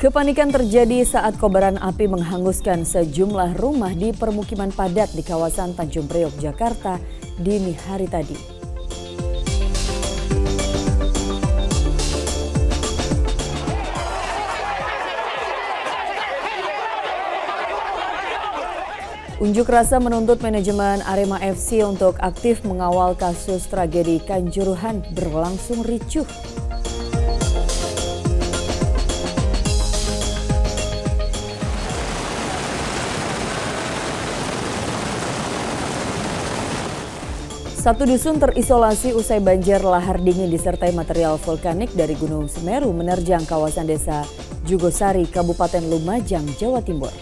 Kepanikan terjadi saat kobaran api menghanguskan sejumlah rumah di permukiman padat di kawasan Tanjung Priok, Jakarta dini hari tadi. Unjuk rasa menuntut manajemen Arema FC untuk aktif mengawal kasus tragedi Kanjuruhan berlangsung ricuh. Satu dusun terisolasi usai banjir lahar dingin disertai material vulkanik dari Gunung Semeru menerjang kawasan desa Jugosari, Kabupaten Lumajang, Jawa Timur.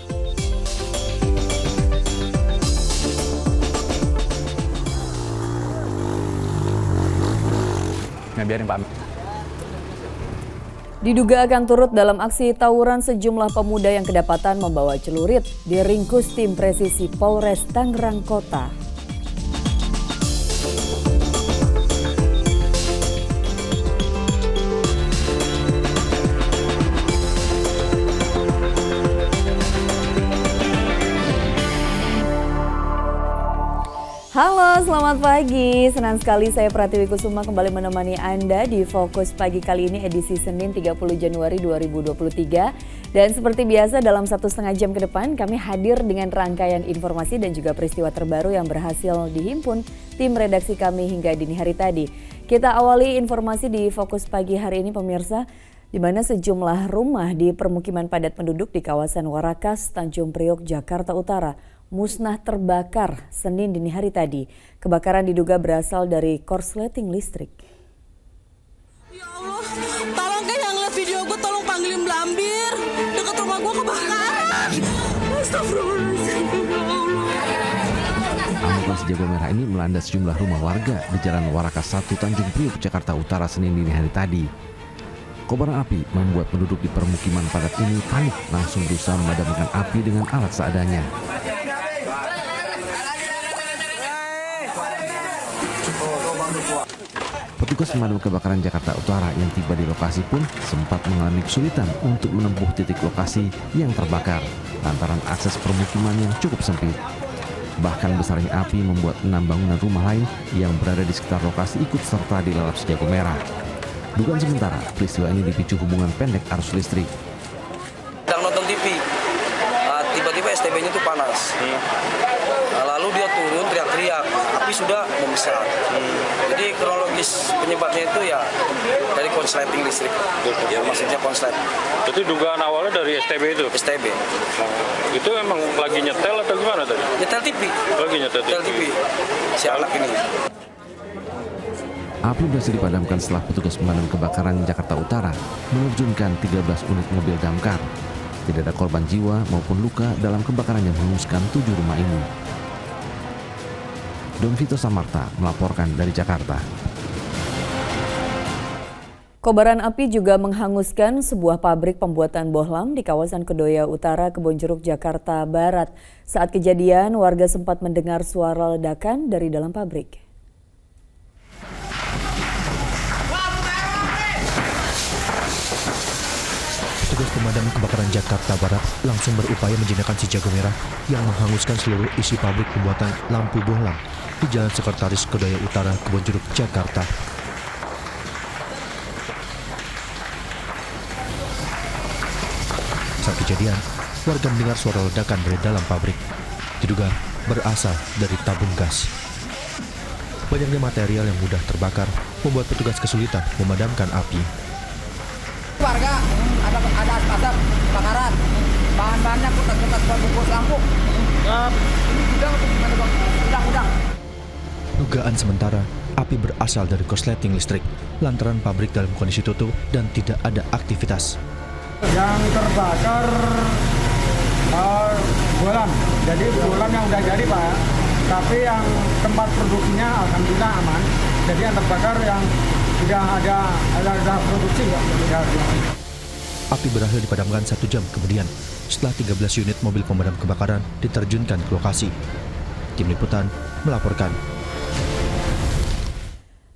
Diduga akan turut dalam aksi tawuran sejumlah pemuda yang kedapatan membawa celurit diringkus tim presisi Polres Tangerang Kota. Halo, selamat pagi. Senang sekali saya Pratiwi Kusuma kembali menemani Anda di Fokus Pagi kali ini edisi Senin 30 Januari 2023. Dan seperti biasa dalam 1,5 jam ke depan kami hadir dengan rangkaian informasi dan juga peristiwa terbaru yang berhasil dihimpun tim redaksi kami hingga dini hari tadi. Kita awali informasi di Fokus Pagi hari ini pemirsa, di mana sejumlah rumah di permukiman padat penduduk di kawasan Warakas, Tanjung Priok, Jakarta Utara musnah terbakar Senin dini hari tadi. Kebakaran diduga berasal dari korsleting listrik. Ya Allah, tolong kayak yang lihat video gue, tolong panggilin Blambir. Dekat rumah gue kebakaran. Astagfirullahaladzim, ya Allah. Amukan sejago merah ini melanda sejumlah rumah warga di Jalan Warakas 1 Tanjung Priok, Jakarta Utara Senin dini hari tadi. Kobaran api membuat penduduk di permukiman padat ini panik, langsung berusaha memadamkan api dengan alat seadanya. Petugas pemadam kebakaran Jakarta Utara yang tiba di lokasi pun sempat mengalami kesulitan untuk menempuh titik lokasi yang terbakar lantaran akses permukiman yang cukup sempit. Bahkan besarnya api membuat 6 bangunan rumah lain yang berada di sekitar lokasi ikut serta dilalap sejago merah. Dugaan sementara, peristiwa ini dipicu hubungan pendek arus listrik. Sedang nonton TV, tiba-tiba STB-nya itu panas. Lalu dia turun teriak-teriak, api sudah membesar. Jadi kronologis penyebabnya itu ya dari konsleting listrik. Ya maksudnya konslet. Itu dugaan awalnya dari STB itu? STB. Itu emang lagi nyetel atau gimana tadi? Nyetel TV. Lagi nyetel TV. Si anak ini. Api berhasil dipadamkan setelah petugas pemadam kebakaran Jakarta Utara menerjunkan 13 unit mobil damkar. Tidak ada korban jiwa maupun luka dalam kebakaran yang menghanguskan 7 rumah ini. Don Vito Samarta melaporkan dari Jakarta. Kobaran api juga menghanguskan sebuah pabrik pembuatan bohlam di kawasan Kedoya Utara, Kebonjeruk, Jakarta Barat. Saat kejadian, warga sempat mendengar suara ledakan dari dalam pabrik. Petugas pemadam kebakaran Jakarta Barat langsung berupaya menjinakkan si jago merah yang menghanguskan seluruh isi pabrik pembuatan lampu bohlam di Jalan Sekretaris Kedoya Utara, Kebonjeruk, Jakarta. Saat kejadian, warga mendengar suara ledakan dari dalam pabrik. Diduga berasal dari tabung gas. Banyaknya material yang mudah terbakar membuat petugas kesulitan memadamkan api. Warga ada asap kebakaran, bahan-bahannya bekas bungkus lampu. Ini gudang atau gimana bang? Gudang. Dugaan sementara, api berasal dari korsleting listrik lantaran pabrik dalam kondisi tutup dan tidak ada aktivitas. Yang terbakar bohlam, jadi bohlam yang udah jadi Pak. Tapi yang tempat produksinya alhamdulillah aman. Jadi yang terbakar yang sudah ada produksi ya. Api berhasil dipadamkan 1 jam kemudian setelah 13 unit mobil pemadam kebakaran diterjunkan ke lokasi. Tim Liputan melaporkan.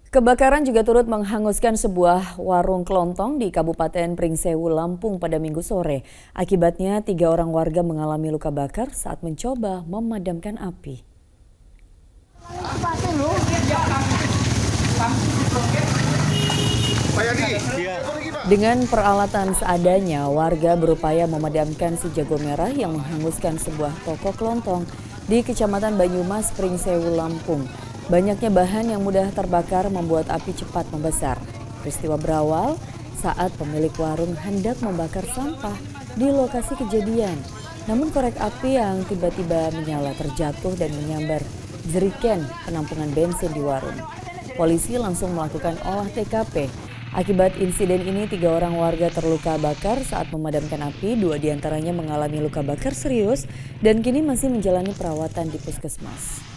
Kebakaran juga turut menghanguskan sebuah warung kelontong di Kabupaten Pringsewu, Lampung pada Minggu sore. Akibatnya 3 orang warga mengalami luka bakar saat mencoba memadamkan api. Dengan peralatan seadanya, warga berupaya memadamkan si jago merah yang menghanguskan sebuah toko kelontong di Kecamatan Banyumas, Pringsewu, Lampung. Banyaknya bahan yang mudah terbakar membuat api cepat membesar. Peristiwa berawal saat pemilik warung hendak membakar sampah di lokasi kejadian. Namun korek api yang tiba-tiba menyala terjatuh dan menyambar jerigen penampungan bensin di warung. Polisi langsung melakukan olah TKP. Akibat insiden ini 3 orang warga terluka bakar saat memadamkan api. 2 diantaranya mengalami luka bakar serius dan kini masih menjalani perawatan di puskesmas.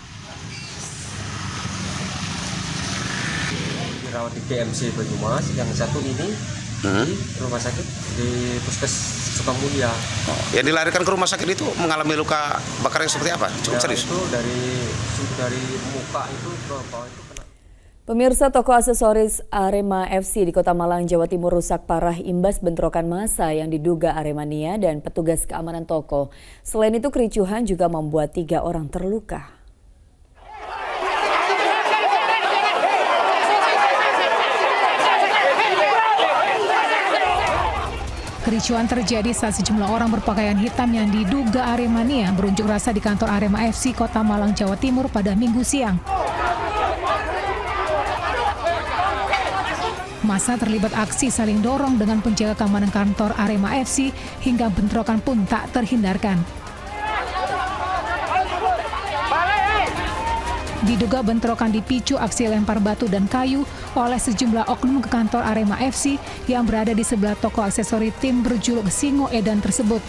Dirawat di PMC Banyumas, yang satu ini di rumah sakit di Puskes Sukamulia. Yang dilarikan ke rumah sakit itu mengalami luka bakar yang seperti apa? Cukup serius? Itu dari muka itu ke bawah itu kena. Pemirsa, toko aksesoris Arema FC di Kota Malang, Jawa Timur rusak parah imbas bentrokan massa yang diduga Aremania dan petugas keamanan toko. Selain itu, kericuhan juga membuat 3 orang terluka. Kericuan terjadi saat sejumlah orang berpakaian hitam yang diduga Aremania berunjuk rasa di kantor Arema FC Kota Malang, Jawa Timur pada Minggu siang. Massa terlibat aksi saling dorong dengan penjaga keamanan kantor Arema FC hingga bentrokan pun tak terhindarkan. Diduga bentrokan dipicu aksi lempar batu dan kayu oleh sejumlah oknum ke kantor Arema FC yang berada di sebelah toko aksesori tim berjuluk Singo Edan tersebut.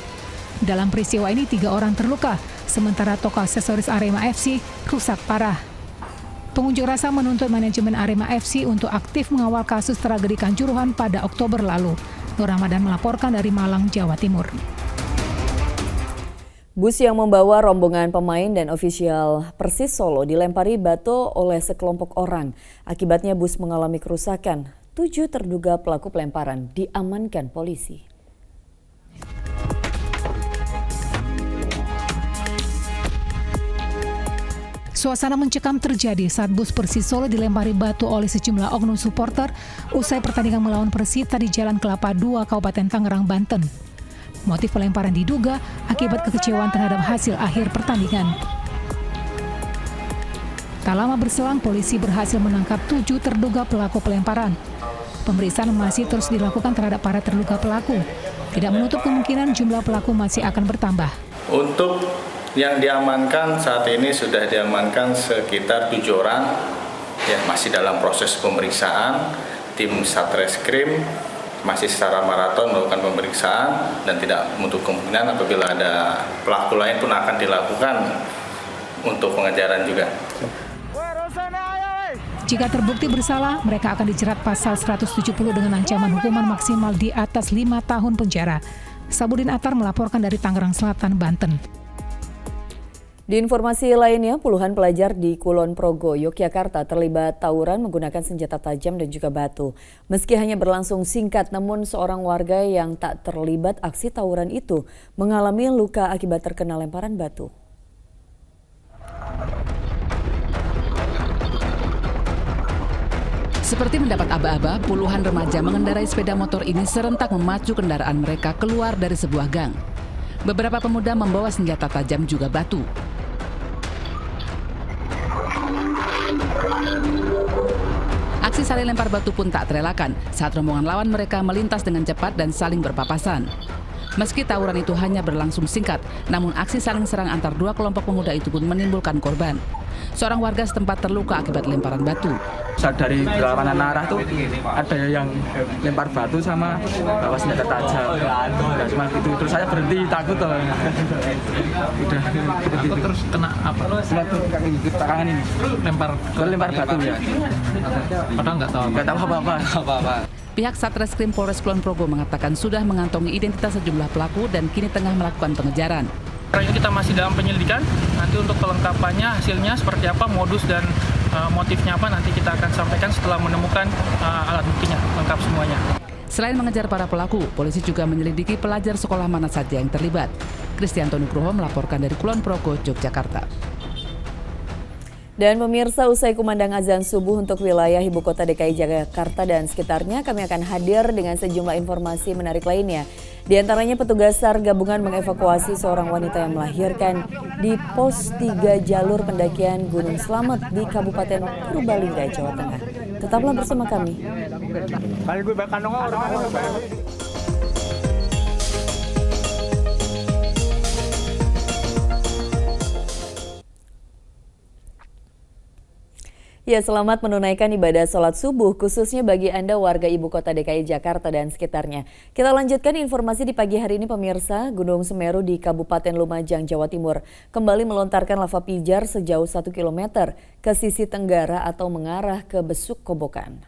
Dalam peristiwa ini 3 orang terluka, sementara toko aksesoris Arema FC rusak parah. Pengunjuk rasa menuntut manajemen Arema FC untuk aktif mengawal kasus tragedi Kanjuruhan pada Oktober lalu. Nur Ramadan melaporkan dari Malang, Jawa Timur. Bus yang membawa rombongan pemain dan ofisial Persis Solo dilempari batu oleh sekelompok orang. Akibatnya bus mengalami kerusakan. 7 terduga pelaku pelemparan diamankan polisi. Suasana mencekam terjadi saat bus Persis Solo dilempari batu oleh sejumlah oknum supporter usai pertandingan melawan Persita di Jalan Kelapa 2, Kabupaten Tangerang, Banten. Motif pelemparan diduga akibat kekecewaan terhadap hasil akhir pertandingan. Tak lama berselang, polisi berhasil menangkap 7 terduga pelaku pelemparan. Pemeriksaan masih terus dilakukan terhadap para terduga pelaku. Tidak menutup kemungkinan jumlah pelaku masih akan bertambah. Untuk yang diamankan saat ini sudah diamankan sekitar 7 orang. Ya, masih dalam proses pemeriksaan. Tim Satreskrim masih secara maraton melakukan pemeriksaan dan tidak menutup kemungkinan apabila ada pelaku lain pun akan dilakukan untuk pengejaran juga. Jika terbukti bersalah, mereka akan dijerat pasal 170 dengan ancaman hukuman maksimal di atas 5 tahun penjara. Sabudin Atar melaporkan dari Tangerang Selatan, Banten. Di informasi lainnya, puluhan pelajar di Kulon Progo, Yogyakarta terlibat tawuran menggunakan senjata tajam dan juga batu. Meski hanya berlangsung singkat, namun seorang warga yang tak terlibat aksi tawuran itu mengalami luka akibat terkena lemparan batu. Seperti mendapat aba-aba, puluhan remaja mengendarai sepeda motor ini serentak memacu kendaraan mereka keluar dari sebuah gang. Beberapa pemuda membawa senjata tajam juga batu. Aksi saling lempar batu pun tak terelakkan saat rombongan lawan mereka melintas dengan cepat dan saling berpapasan. Meski tawuran itu hanya berlangsung singkat, namun aksi saling serang antar 2 kelompok pemuda itu pun menimbulkan korban. Seorang warga setempat terluka akibat lemparan batu. Dari berlawanan arah tuh ada yang lempar batu sama bawa senjata tajam. Nah, cuma itu terus saya berhenti takut tuh. Udah itu terus kena apa? Tangan ini lempar batu ya. Padahal nggak tahu apa-apa. Pihak Satreskrim Polres Kulon Progo mengatakan sudah mengantongi identitas sejumlah pelaku dan kini tengah melakukan pengejaran. Sekarang kita masih dalam penyelidikan, nanti untuk kelengkapannya hasilnya seperti apa, modus dan Motifnya apa nanti kita akan sampaikan setelah menemukan alat buktinya lengkap semuanya. Selain mengejar para pelaku, polisi juga menyelidiki pelajar sekolah mana saja yang terlibat. Kristianto Nugroho melaporkan dari Kulon Progo, Yogyakarta. Dan pemirsa, usai kumandang azan subuh untuk wilayah ibu kota DKI Jakarta dan sekitarnya, kami akan hadir dengan sejumlah informasi menarik lainnya. Di antaranya petugas SAR gabungan mengevakuasi seorang wanita yang melahirkan di pos 3 jalur pendakian Gunung Slamet di Kabupaten Purbalingga, Jawa Tengah. Tetaplah bersama kami. Ya, selamat menunaikan ibadah sholat subuh khususnya bagi Anda warga ibu kota DKI Jakarta dan sekitarnya. Kita lanjutkan informasi di pagi hari ini pemirsa. Gunung Semeru di Kabupaten Lumajang, Jawa Timur kembali melontarkan lava pijar sejauh 1 km ke sisi tenggara atau mengarah ke Besuk Kobokan.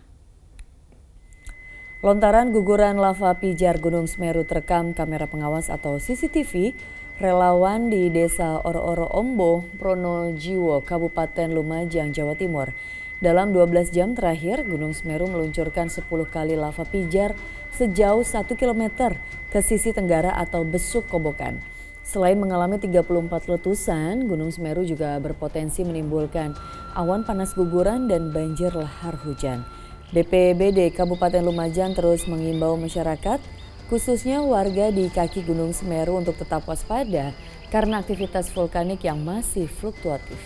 Lontaran guguran lava pijar Gunung Semeru terekam kamera pengawas atau CCTV relawan di Desa Oro-Oro Ombo, Pronojiwo, Kabupaten Lumajang, Jawa Timur. Dalam 12 jam terakhir, Gunung Semeru meluncurkan 10 kali lava pijar sejauh 1 km ke sisi tenggara atau Besuk Kobokan. Selain mengalami 34 letusan, Gunung Semeru juga berpotensi menimbulkan awan panas guguran dan banjir lahar hujan. BPBD Kabupaten Lumajang terus mengimbau masyarakat, khususnya warga di kaki Gunung Semeru untuk tetap waspada karena aktivitas vulkanik yang masih fluktuatif.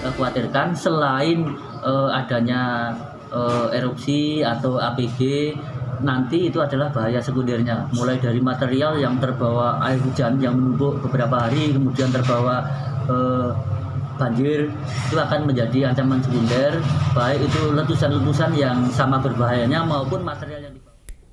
Khawatirkan selain adanya erupsi atau APG, nanti itu adalah bahaya sekundernya, mulai dari material yang terbawa air hujan yang menumpuk beberapa hari, kemudian terbawa banjir, itu akan menjadi ancaman sekunder, baik itu letusan-letusan yang sama berbahayanya maupun material yang dibawa.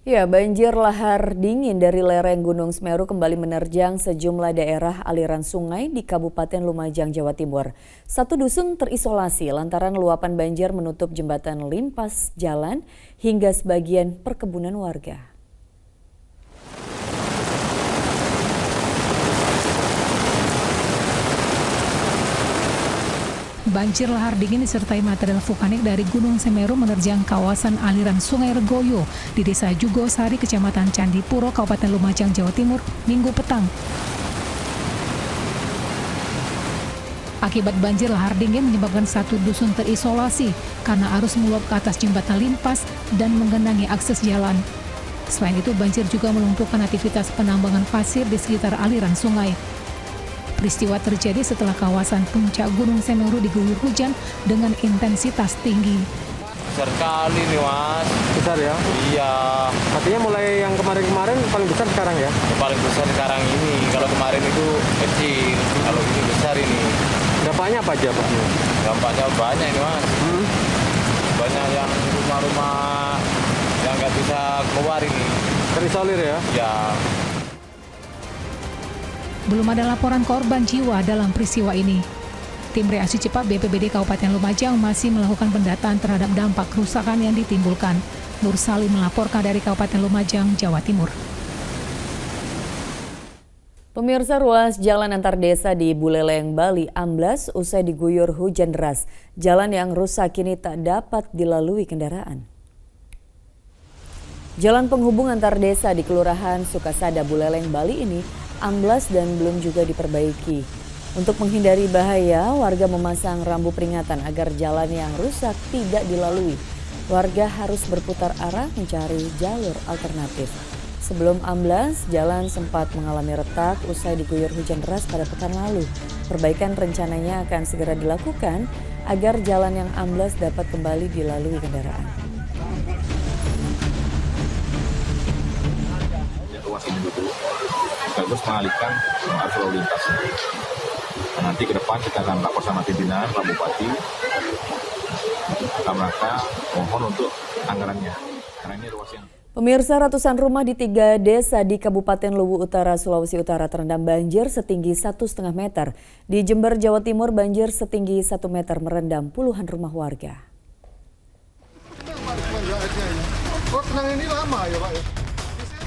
Ya, banjir lahar dingin dari lereng Gunung Semeru kembali menerjang sejumlah daerah aliran sungai di Kabupaten Lumajang, Jawa Timur. Satu dusun terisolasi lantaran luapan banjir menutup jembatan limpas jalan hingga sebagian perkebunan warga. Banjir lahar dingin disertai material vulkanik dari Gunung Semeru menerjang kawasan aliran Sungai Regoyo di Desa Jugosari, Kecamatan Candipuro, Kabupaten Lumajang, Jawa Timur, Minggu petang. Akibat banjir lahar dingin menyebabkan satu dusun terisolasi karena arus meluap ke atas jembatan limpas dan menggenangi akses jalan. Selain itu, banjir juga melumpuhkan aktivitas penambangan pasir di sekitar aliran sungai. Peristiwa terjadi setelah kawasan puncak Gunung Semeru diguyur hujan dengan intensitas tinggi. Besar sekali nih Mas. Besar ya? Iya. Artinya mulai yang kemarin-kemarin paling besar sekarang ya? Yang paling besar sekarang ini. Kalau kemarin itu kecil, kalau ini besar ini. Dampaknya apa aja Pak? Dampaknya banyak ini Mas. Banyak yang rumah-rumah yang nggak bisa keluar ini. Terisolir ya? Ya. Belum ada laporan korban jiwa dalam peristiwa ini. Tim reaksi cepat BPBD Kabupaten Lumajang masih melakukan pendataan terhadap dampak kerusakan yang ditimbulkan. Nur Salim melaporkan dari Kabupaten Lumajang, Jawa Timur. Pemirsa, ruas jalan antar desa di Buleleng, Bali amblas usai diguyur hujan deras. Jalan yang rusak kini tak dapat dilalui kendaraan. Jalan penghubung antar desa di Kelurahan Sukasada, Buleleng, Bali ini amblas dan belum juga diperbaiki. Untuk menghindari bahaya, warga memasang rambu peringatan agar jalan yang rusak tidak dilalui. Warga harus berputar arah mencari jalur alternatif. Sebelum amblas, jalan sempat mengalami retak usai diguyur hujan deras pada pekan lalu. Perbaikan rencananya akan segera dilakukan agar jalan yang amblas dapat kembali dilalui kendaraan. Ruas ini dulu bagus mengalihkan arus lalu lintas. Nanti ke depan kita akan lapor sama pimpinan Pak Bupati dalam rangka mohon untuk anggarannya. Karena ini ruas yang Pemirsa, ratusan rumah di 3 desa di Kabupaten Luwu Utara, Sulawesi Utara terendam banjir setinggi 1,5 meter. Di Jember, Jawa Timur, banjir setinggi 1 meter merendam puluhan rumah warga.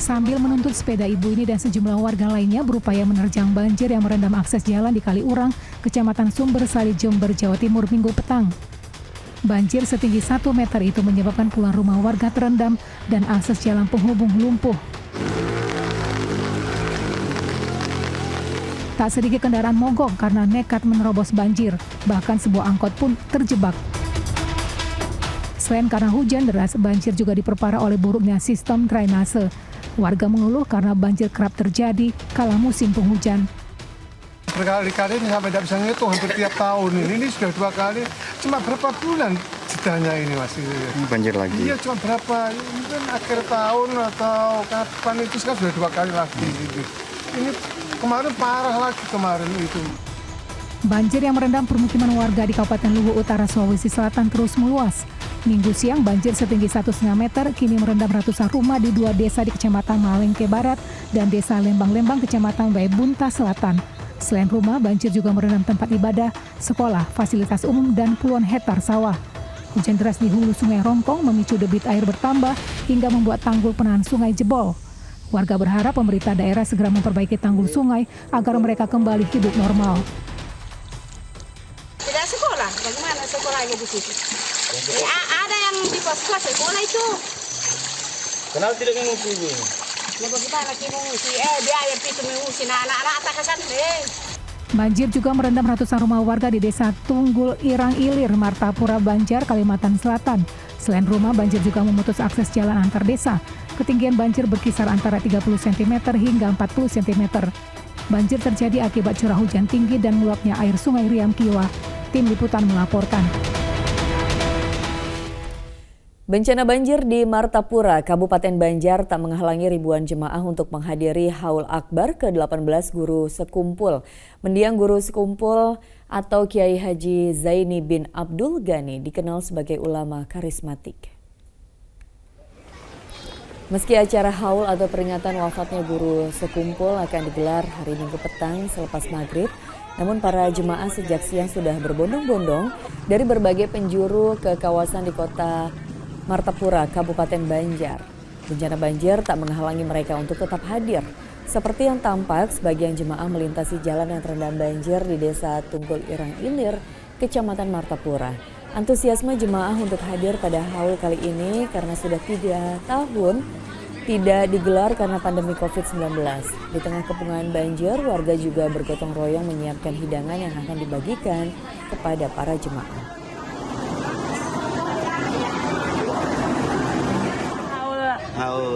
Sambil menuntut sepeda ibu ini dan sejumlah warga lainnya berupaya menerjang banjir yang merendam akses jalan di Kaliurang, Kecamatan Sumbersari, Jember, Jawa Timur, Minggu petang. Banjir setinggi 1 meter itu menyebabkan puluhan rumah warga terendam dan akses jalan penghubung lumpuh. Tak sedikit kendaraan mogok karena nekat menerobos banjir, bahkan sebuah angkot pun terjebak. Selain karena hujan deras, banjir juga diperparah oleh buruknya sistem drainase. Warga mengeluh karena banjir kerap terjadi kala musim penghujan. Berkali-kali ini sampai tidak bisa ngitung, hampir tiap tahun. Ini sudah 2 kali, cuma berapa bulan jedanya ini Mas? Banjir lagi? Iya, cuma berapa, mungkin akhir tahun atau kapan itu kan sudah 2 kali lagi. Ini kemarin parah lagi kemarin itu. Banjir yang merendam permukiman warga di Kabupaten Luwu Utara, Sulawesi Selatan terus meluas. Minggu siang, banjir setinggi 1,5 meter kini merendam ratusan rumah di 2 desa di Kecamatan Malengke Barat dan Desa Lembang-Lembang, Kecamatan Baebunta Selatan. Selain rumah, banjir juga merendam tempat ibadah, sekolah, fasilitas umum, dan puluhan hektar sawah. Hujan deras di hulu Sungai Rompong memicu debit air bertambah hingga membuat tanggul penahan sungai jebol. Warga berharap pemerintah daerah segera memperbaiki tanggul sungai agar mereka kembali hidup normal. Tidak sekolah, bagaimana sekolahnya di situ? Ada yang di pos-pos sekolah itu. Kenapa tidak mengungsi ibu? Ya bagaimana kita mengungsi? Biaya itu mengungsi anak-anak tak kesan deh. Banjir juga merendam ratusan rumah warga di Desa Tunggul Irang Ilir, Martapura, Banjar, Kalimantan Selatan. Selain rumah, banjir juga memutus akses jalan antar desa. Ketinggian banjir berkisar antara 30 cm hingga 40 cm. Banjir terjadi akibat curah hujan tinggi dan meluapnya air Sungai Riam Kiwa. Tim Liputan melaporkan. Bencana banjir di Martapura, Kabupaten Banjar tak menghalangi ribuan jemaah untuk menghadiri Haul Akbar ke-18 Guru Sekumpul. Mendiang Guru Sekumpul atau Kiai Haji Zaini bin Abdul Ghani dikenal sebagai ulama karismatik. Meski acara haul atau peringatan wafatnya Guru Sekumpul akan digelar hari Minggu petang selepas maghrib, namun para jemaah sejak siang sudah berbondong-bondong dari berbagai penjuru ke kawasan di kota Martapura, Kabupaten Banjar. Bencana banjir tak menghalangi mereka untuk tetap hadir. Seperti yang tampak, sebagian jemaah melintasi jalan yang terendam banjir di Desa Tunggul Irang Ilir, Kecamatan Martapura. Antusiasme jemaah untuk hadir pada haul kali ini karena sudah 3 tahun tidak digelar karena pandemi COVID-19. Di tengah kepungan banjir, warga juga bergotong royong menyiapkan hidangan yang akan dibagikan kepada para jemaah.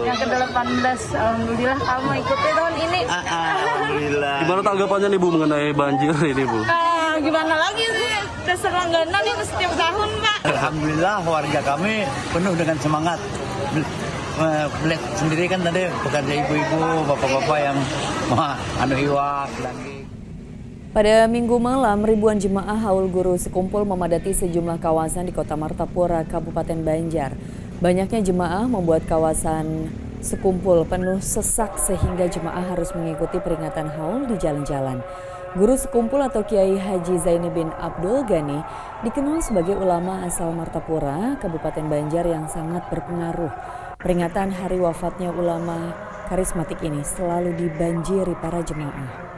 Yang ke-18, alhamdulillah kamu ikuti tahun ini. Alhamdulillah. Gimana tanggapannya nih Bu mengenai banjir ini Bu? Gimana lagi sih, keserangganan ini setiap tahun Pak. Alhamdulillah warga kami penuh dengan semangat. Melihat sendiri kan tadi bekerja ibu-ibu, bapak-bapak yang iwak lagi. Pada Minggu malam, ribuan jemaah Haul Guru Sekumpul memadati sejumlah kawasan di Kota Martapura, Kabupaten Banjar. Banyaknya jemaah membuat kawasan Sekumpul penuh sesak sehingga jemaah harus mengikuti peringatan haul di jalan-jalan. Guru Sekumpul atau Kiai Haji Zaini bin Abdul Ghani dikenal sebagai ulama asal Martapura, Kabupaten Banjar yang sangat berpengaruh. Peringatan hari wafatnya ulama karismatik ini selalu dibanjiri para jemaah.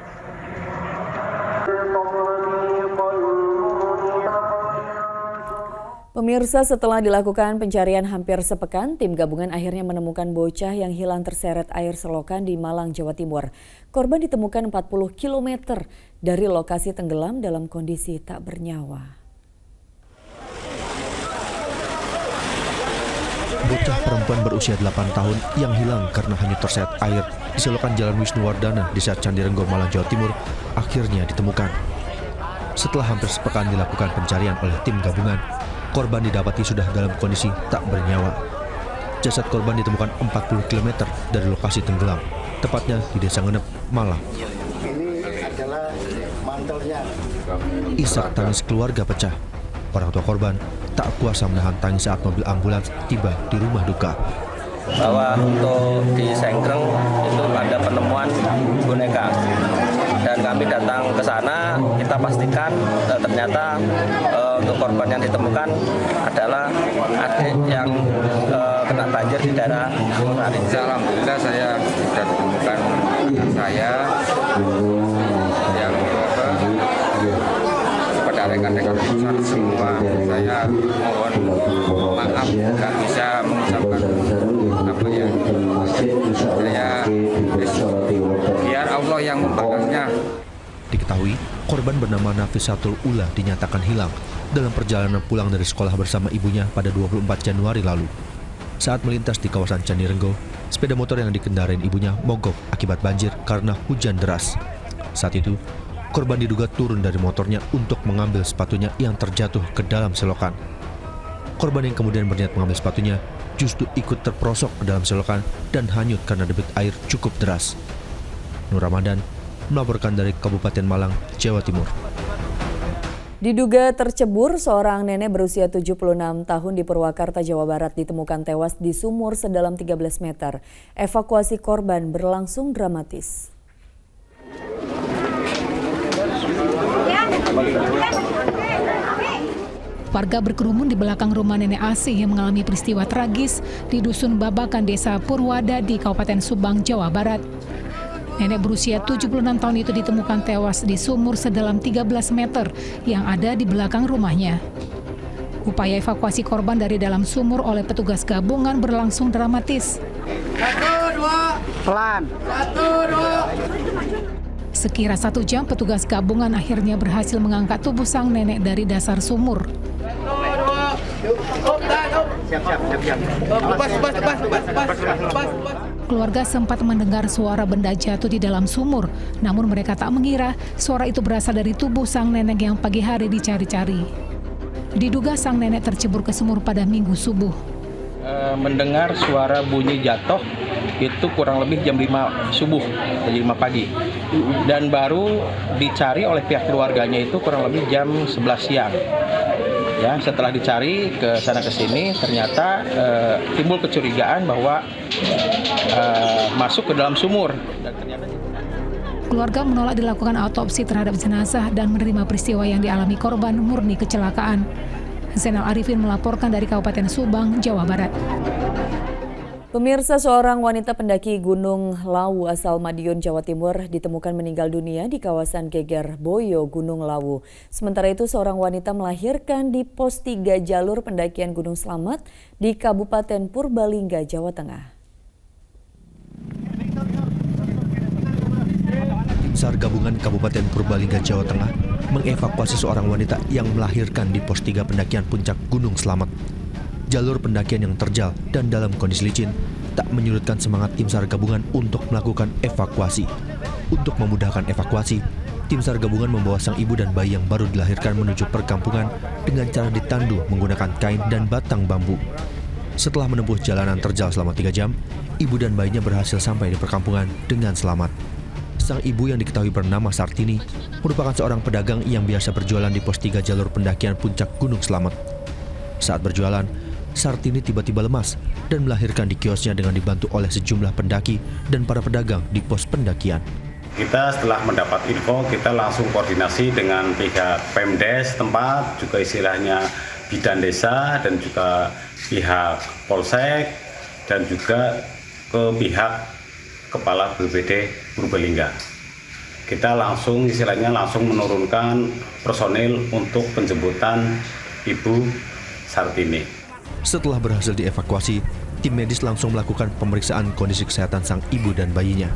Pemirsa, setelah dilakukan pencarian hampir sepekan, tim gabungan akhirnya menemukan bocah yang hilang terseret air selokan di Malang, Jawa Timur. Korban ditemukan 40 km dari lokasi tenggelam dalam kondisi tak bernyawa. Bocah perempuan berusia 8 tahun yang hilang karena hanya terseret air di selokan Jalan Wisnuwardana, Desa Candirenggo, Malang, Jawa Timur, akhirnya ditemukan. Setelah hampir sepekan dilakukan pencarian oleh tim gabungan, korban didapati sudah dalam kondisi tak bernyawa. Jasad korban ditemukan 40 km dari lokasi tenggelam, tepatnya di Desa Ngenep, Malang. Ini adalah mantelnya. Isak tangis keluarga pecah. Orang tua korban tak kuasa menahan tangis saat mobil ambulans tiba di rumah duka. Bahwa untuk di Sengkreng itu ada penemuan boneka. Dan kami datang ke sana, kita pastikan ternyata untuk korban yang ditemukan adalah adik yang kena banjir di daerah Murari. Alhamdulillah saya sudah ditemukan saya yang kepada rekan-rekan pusat semua. Saya mohon maaf nggak bisa mengucapkan apa ya. Saya biar Allah yang membalasnya. Diketahui, korban bernama Nafisatul Ula dinyatakan hilang dalam perjalanan pulang dari sekolah bersama ibunya pada 24 Januari lalu. Saat melintas di kawasan Candi Renggo, sepeda motor yang dikendarain ibunya mogok akibat banjir karena hujan deras. Saat itu, korban diduga turun dari motornya untuk mengambil sepatunya yang terjatuh ke dalam selokan. Korban yang kemudian berniat mengambil sepatunya justru ikut terperosok ke dalam selokan dan hanyut karena debit air cukup deras. Nur Ramadan melaporkan dari Kabupaten Malang, Jawa Timur. Diduga tercebur, seorang nenek berusia 76 tahun di Purwakarta, Jawa Barat ditemukan tewas di sumur sedalam 13 meter. Evakuasi korban berlangsung dramatis. Warga berkerumun di belakang rumah nenek Asih yang mengalami peristiwa tragis di Dusun Babakan, Desa Purwada di Kabupaten Subang, Jawa Barat. Nenek berusia 76 tahun itu ditemukan tewas di sumur sedalam 13 meter yang ada di belakang rumahnya. Upaya evakuasi korban dari dalam sumur oleh petugas gabungan berlangsung dramatis. 1, 2, pelan. 1, 2. Sekira 1 jam, petugas gabungan akhirnya berhasil mengangkat tubuh sang nenek dari dasar sumur. Keluarga sempat mendengar suara benda jatuh di dalam sumur, namun mereka tak mengira suara itu berasal dari tubuh sang nenek yang pagi hari dicari-cari. Diduga sang nenek tercebur ke sumur pada Minggu subuh. Mendengar suara bunyi jatuh itu kurang lebih jam 5 subuh, jam 5 pagi. Dan baru dicari oleh pihak keluarganya itu kurang lebih jam 11 siang. Ya, setelah dicari ke sana ke sini, ternyata timbul kecurigaan bahwa masuk ke dalam sumur. Dan ternyata keluarga menolak dilakukan autopsi terhadap jenazah dan menerima peristiwa yang dialami korban murni kecelakaan. Zainal Arifin melaporkan dari Kabupaten Subang, Jawa Barat. Pemirsa, seorang wanita pendaki Gunung Lawu asal Madiun, Jawa Timur ditemukan meninggal dunia di kawasan Geger Boyo, Gunung Lawu. Sementara itu, seorang wanita melahirkan di pos 3 jalur pendakian Gunung Slamet di Kabupaten Purbalingga, Jawa Tengah. Tim SAR gabungan Kabupaten Purbalingga, Jawa Tengah mengevakuasi seorang wanita yang melahirkan di pos 3 pendakian puncak Gunung Slamet. Jalur pendakian yang terjal dan dalam kondisi licin tak menyurutkan semangat tim SAR gabungan untuk melakukan evakuasi. Untuk memudahkan evakuasi, tim SAR gabungan membawa sang ibu dan bayi yang baru dilahirkan menuju perkampungan dengan cara ditandu menggunakan kain dan batang bambu. Setelah menempuh jalanan terjal selama 3 jam, ibu dan bayinya berhasil sampai di perkampungan dengan selamat. Sang ibu yang diketahui bernama Sartini merupakan seorang pedagang yang biasa berjualan di pos 3 jalur pendakian puncak Gunung Slamet. Saat berjualan, Sartini tiba-tiba lemas dan melahirkan di kiosnya dengan dibantu oleh sejumlah pendaki dan para pedagang di pos pendakian. Kita setelah mendapat info, kita langsung koordinasi dengan pihak Pemdes tempat, juga istilahnya bidan desa dan juga pihak Polsek dan juga ke pihak Kepala BPBD Purbalingga. Kita langsung menurunkan personil untuk penjemputan Ibu Sartini. Setelah berhasil dievakuasi, tim medis langsung melakukan pemeriksaan kondisi kesehatan sang ibu dan bayinya.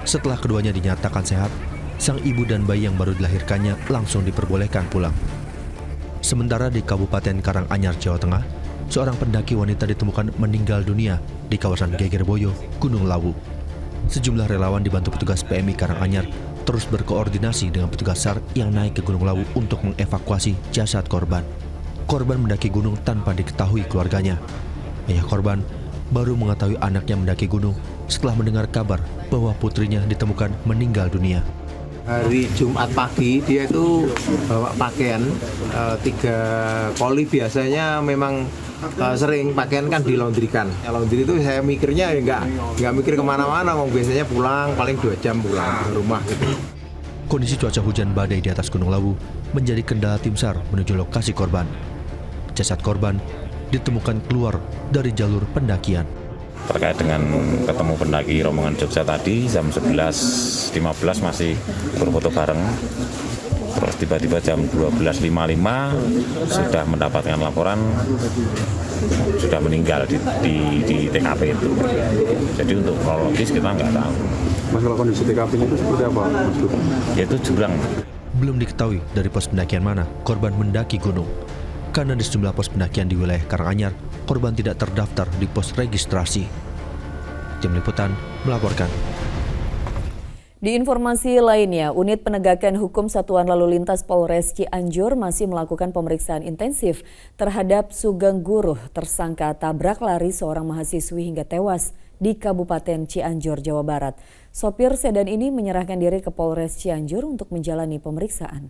Setelah keduanya dinyatakan sehat, sang ibu dan bayi yang baru dilahirkannya langsung diperbolehkan pulang. Sementara di Kabupaten Karanganyar, Jawa Tengah, seorang pendaki wanita ditemukan meninggal dunia di kawasan Gegerboyo, Gunung Lawu. Sejumlah relawan dibantu petugas PMI Karanganyar terus berkoordinasi dengan petugas SAR yang naik ke Gunung Lawu untuk mengevakuasi jasad korban. Korban mendaki gunung tanpa diketahui keluarganya. Ayah korban baru mengetahui anaknya mendaki gunung setelah mendengar kabar bahwa putrinya ditemukan meninggal dunia. Hari Jumat pagi dia itu bawa pakaian 3 koli, biasanya memang sering pakaian kan dilaundrikan. Laundry itu saya mikirnya nggak mikir kemana-mana, biasanya pulang paling 2 jam pulang ke rumah gitu. Kondisi cuaca hujan badai di atas Gunung Lawu menjadi kendala tim SAR menuju lokasi korban. Jasad korban ditemukan keluar dari jalur pendakian. Terkait dengan ketemu pendaki rombongan Jogja tadi jam 11.15 masih berfoto bareng. Terus tiba-tiba jam 12.55 sudah mendapatkan laporan sudah meninggal di TKP itu. Jadi untuk kronologis kita nggak tahu. Masalah kondisi TKP-nya itu seperti apa, Mas Dur? Yaitu jurang. Belum diketahui dari pos pendakian mana korban mendaki gunung. Karena di sejumlah pos pendakian di wilayah Karanganyar, korban tidak terdaftar di pos registrasi. Tim Liputan melaporkan. Di informasi lainnya, unit penegakan hukum Satuan Lalu Lintas Polres Cianjur masih melakukan pemeriksaan intensif terhadap Sugeng Guruh, tersangka tabrak lari seorang mahasiswi hingga tewas di Kabupaten Cianjur, Jawa Barat. Sopir sedan ini menyerahkan diri ke Polres Cianjur untuk menjalani pemeriksaan.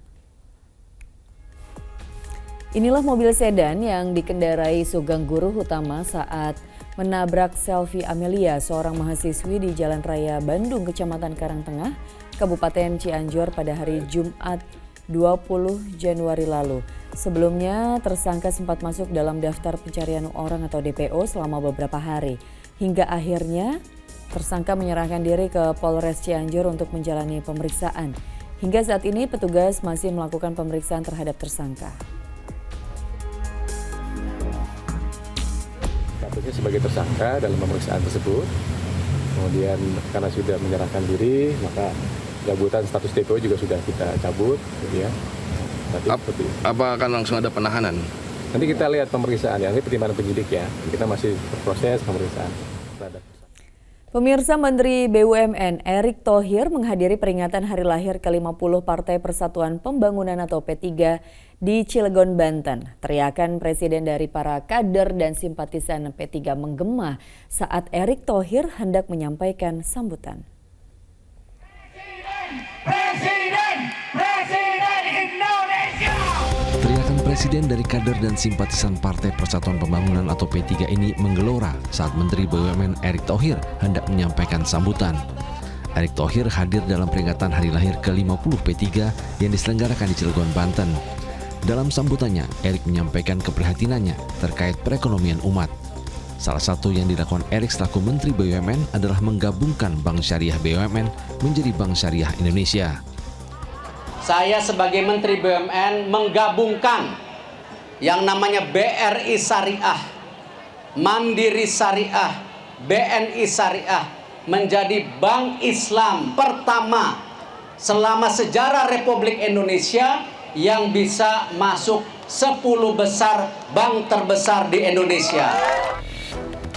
Inilah mobil sedan yang dikendarai Sugeng Guruh utama saat menabrak Selvi Amelia, seorang mahasiswi di Jalan Raya Bandung, Kecamatan Karangtengah, Kabupaten Cianjur pada hari Jumat 20 Januari lalu. Sebelumnya, tersangka sempat masuk dalam daftar pencarian orang atau DPO selama beberapa hari. Hingga akhirnya, tersangka menyerahkan diri ke Polres Cianjur untuk menjalani pemeriksaan. Hingga saat ini, petugas masih melakukan pemeriksaan terhadap tersangka. Statusnya sebagai tersangka dalam pemeriksaan tersebut. Kemudian karena sudah menyerahkan diri, maka pencabutan status DPO juga sudah kita cabut, ya. Apa akan langsung ada penahanan? Nanti kita lihat pemeriksaan, ya. Ini pertimbangan penyidik ya. Kita masih berproses pemeriksaan. Pemirsa, Menteri BUMN Erick Thohir menghadiri peringatan hari lahir ke-50 Partai Persatuan Pembangunan atau P3 di Cilegon, Banten. Teriakan presiden dari para kader dan simpatisan P3 menggema saat Erick Thohir hendak menyampaikan sambutan. Presiden Indonesia! Teriakan presiden dari kader dan simpatisan Partai Persatuan Pembangunan atau P3 ini menggelora saat Menteri BUMN Erick Thohir hendak menyampaikan sambutan. Erick Thohir hadir dalam peringatan hari lahir ke-50 P3 yang diselenggarakan di Cilegon, Banten. Dalam sambutannya, Erick menyampaikan keprihatinannya terkait perekonomian umat. Salah satu yang dilakukan Erick selaku Menteri BUMN adalah menggabungkan Bank Syariah BUMN menjadi Bank Syariah Indonesia. Saya sebagai Menteri BUMN menggabungkan yang namanya BRI Syariah, Mandiri Syariah, BNI Syariah menjadi Bank Islam pertama selama sejarah Republik Indonesia yang bisa masuk 10 besar bank terbesar di Indonesia.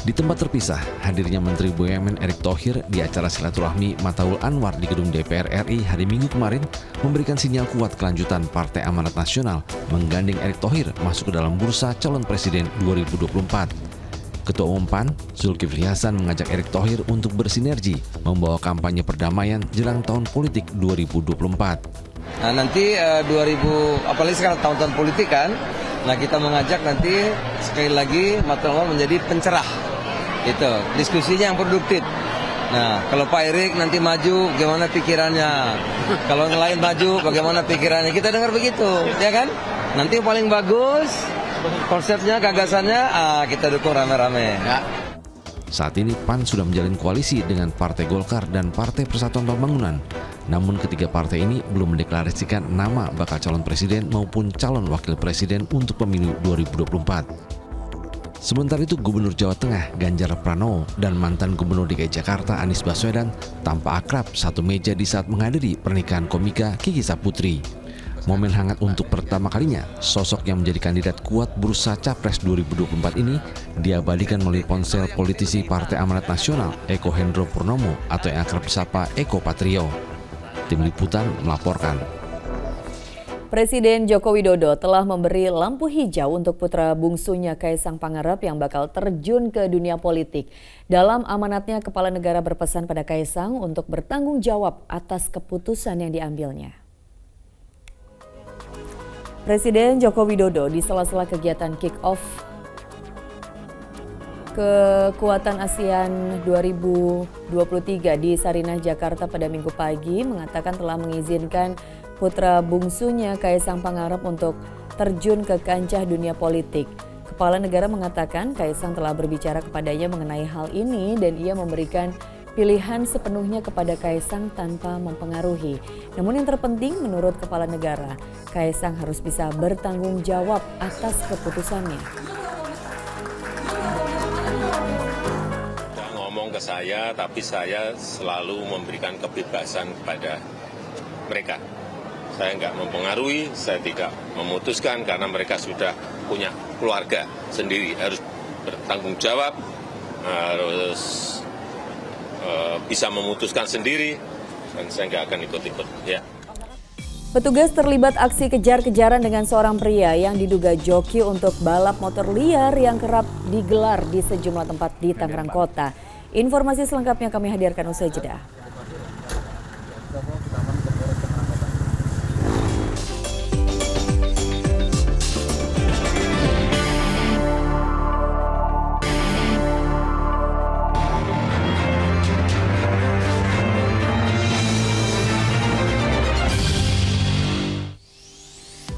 Di tempat terpisah, hadirnya Menteri BUMN Erick Thohir di acara silaturahmi Mataul Anwar di gedung DPR RI hari Minggu kemarin memberikan sinyal kuat kelanjutan Partai Amanat Nasional menggandeng Erick Thohir masuk ke dalam bursa calon presiden 2024. Ketua Umum PAN, Zulkifli Hasan mengajak Erick Thohir untuk bersinergi membawa kampanye perdamaian jelang tahun politik 2024. Nah nanti apalagi sekarang tahun-tahun politik kan, nah kita mengajak nanti sekali lagi Mataul menjadi pencerah, itu diskusinya yang produktif. Nah kalau Pak Erick nanti maju, bagaimana pikirannya? Kalau yang lain maju, bagaimana pikirannya? Kita dengar begitu, ya kan? Nanti yang paling bagus konsepnya, gagasannya, kita dukung rame-rame. Ya. Saat ini PAN sudah menjalin koalisi dengan Partai Golkar dan Partai Persatuan Pembangunan. Namun ketiga partai ini belum mendeklarasikan nama bakal calon presiden maupun calon wakil presiden untuk pemilu 2024. Sementara itu Gubernur Jawa Tengah Ganjar Pranowo dan mantan Gubernur DKI Jakarta Anies Baswedan tampak akrab satu meja di saat menghadiri pernikahan komika Kiki Saputri. Momen hangat untuk pertama kalinya, sosok yang menjadi kandidat kuat bursa Capres 2024 ini diabadikan melalui ponsel politisi Partai Amanat Nasional Eko Hendro Purnomo atau yang akrab disapa Eko Patrio. Tim Liputan melaporkan. Presiden Joko Widodo telah memberi lampu hijau untuk putra bungsunya Kaisang Pangarep yang bakal terjun ke dunia politik. Dalam amanatnya, Kepala Negara berpesan pada Kaisang untuk bertanggung jawab atas keputusan yang diambilnya. Presiden Joko Widodo di sela-sela kegiatan kick-off Kekuatan ASEAN 2023 di Sarinah, Jakarta pada Minggu pagi mengatakan telah mengizinkan putra bungsunya Kaisang Pangarep untuk terjun ke kancah dunia politik. Kepala negara mengatakan Kaisang telah berbicara kepadanya mengenai hal ini dan ia memberikan pilihan sepenuhnya kepada Kaisang tanpa mempengaruhi. Namun yang terpenting menurut Kepala negara, Kaisang harus bisa bertanggung jawab atas keputusannya. Ngomong ke saya, tapi saya selalu memberikan kebebasan kepada mereka. Saya nggak mempengaruhi, saya tidak memutuskan karena mereka sudah punya keluarga sendiri, harus bertanggung jawab, harus bisa memutuskan sendiri, dan saya nggak akan ikut-ikut. Ya. Petugas terlibat aksi kejar-kejaran dengan seorang pria yang diduga joki untuk balap motor liar yang kerap digelar di sejumlah tempat di Tangerang Kota. Informasi selengkapnya kami hadirkan usai jeda.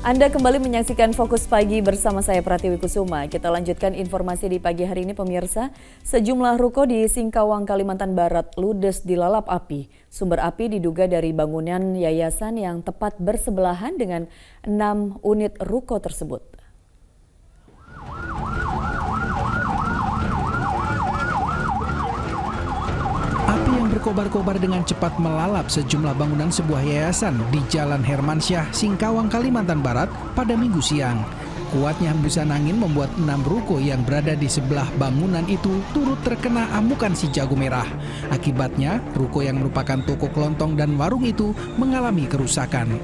Anda kembali menyaksikan Fokus Pagi bersama saya Pratiwi Kusuma. Kita lanjutkan informasi di pagi hari ini pemirsa. Sejumlah ruko di Singkawang, Kalimantan Barat ludes dilalap api. Sumber api diduga dari bangunan yayasan yang tepat bersebelahan dengan 6 unit ruko tersebut. Api yang berkobar-kobar dengan cepat melalap sejumlah bangunan sebuah yayasan di Jalan Hermansyah, Singkawang, Kalimantan Barat pada Minggu siang. Kuatnya hembusan angin membuat 6 ruko yang berada di sebelah bangunan itu turut terkena amukan si jago merah. Akibatnya, ruko yang merupakan toko kelontong dan warung itu mengalami kerusakan.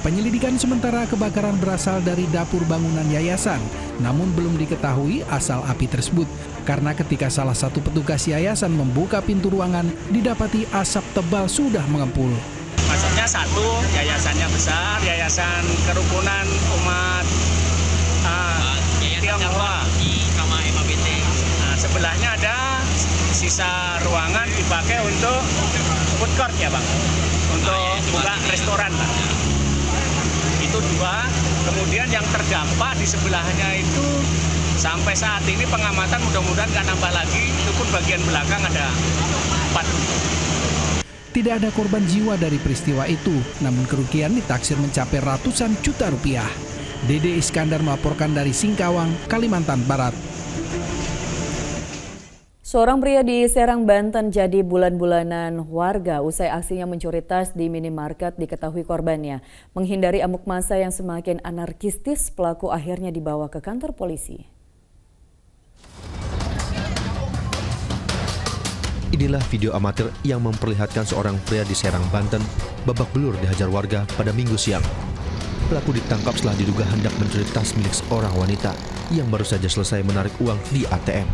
Penyelidikan sementara kebakaran berasal dari dapur bangunan yayasan, namun belum diketahui asal api tersebut. Karena ketika salah satu petugas yayasan membuka pintu ruangan, didapati asap tebal sudah mengepul. Maksudnya satu, yayasannya besar, yayasan kerukunan umat Tionghoa sama MABT. Nah, sebelahnya ada sisa ruangan dipakai untuk food court ya Bang, untuk buka restoran Bang. Itu 2, kemudian yang terdampak di sebelahnya itu sampai saat ini pengamatan mudah-mudahan nggak nambah lagi, itu pun bagian belakang ada 4. Tidak ada korban jiwa dari peristiwa itu, namun kerugian ditaksir mencapai ratusan juta rupiah. Dede Iskandar melaporkan dari Singkawang, Kalimantan Barat. Seorang pria di Serang, Banten jadi bulan-bulanan warga usai aksinya mencuri tas di minimarket diketahui korbannya. Menghindari amuk massa yang semakin anarkistis, pelaku akhirnya dibawa ke kantor polisi. Inilah video amatir yang memperlihatkan seorang pria di Serang, Banten babak belur dihajar warga pada Minggu siang. Pelaku ditangkap setelah diduga hendak mencuri tas milik seorang wanita yang baru saja selesai menarik uang di ATM.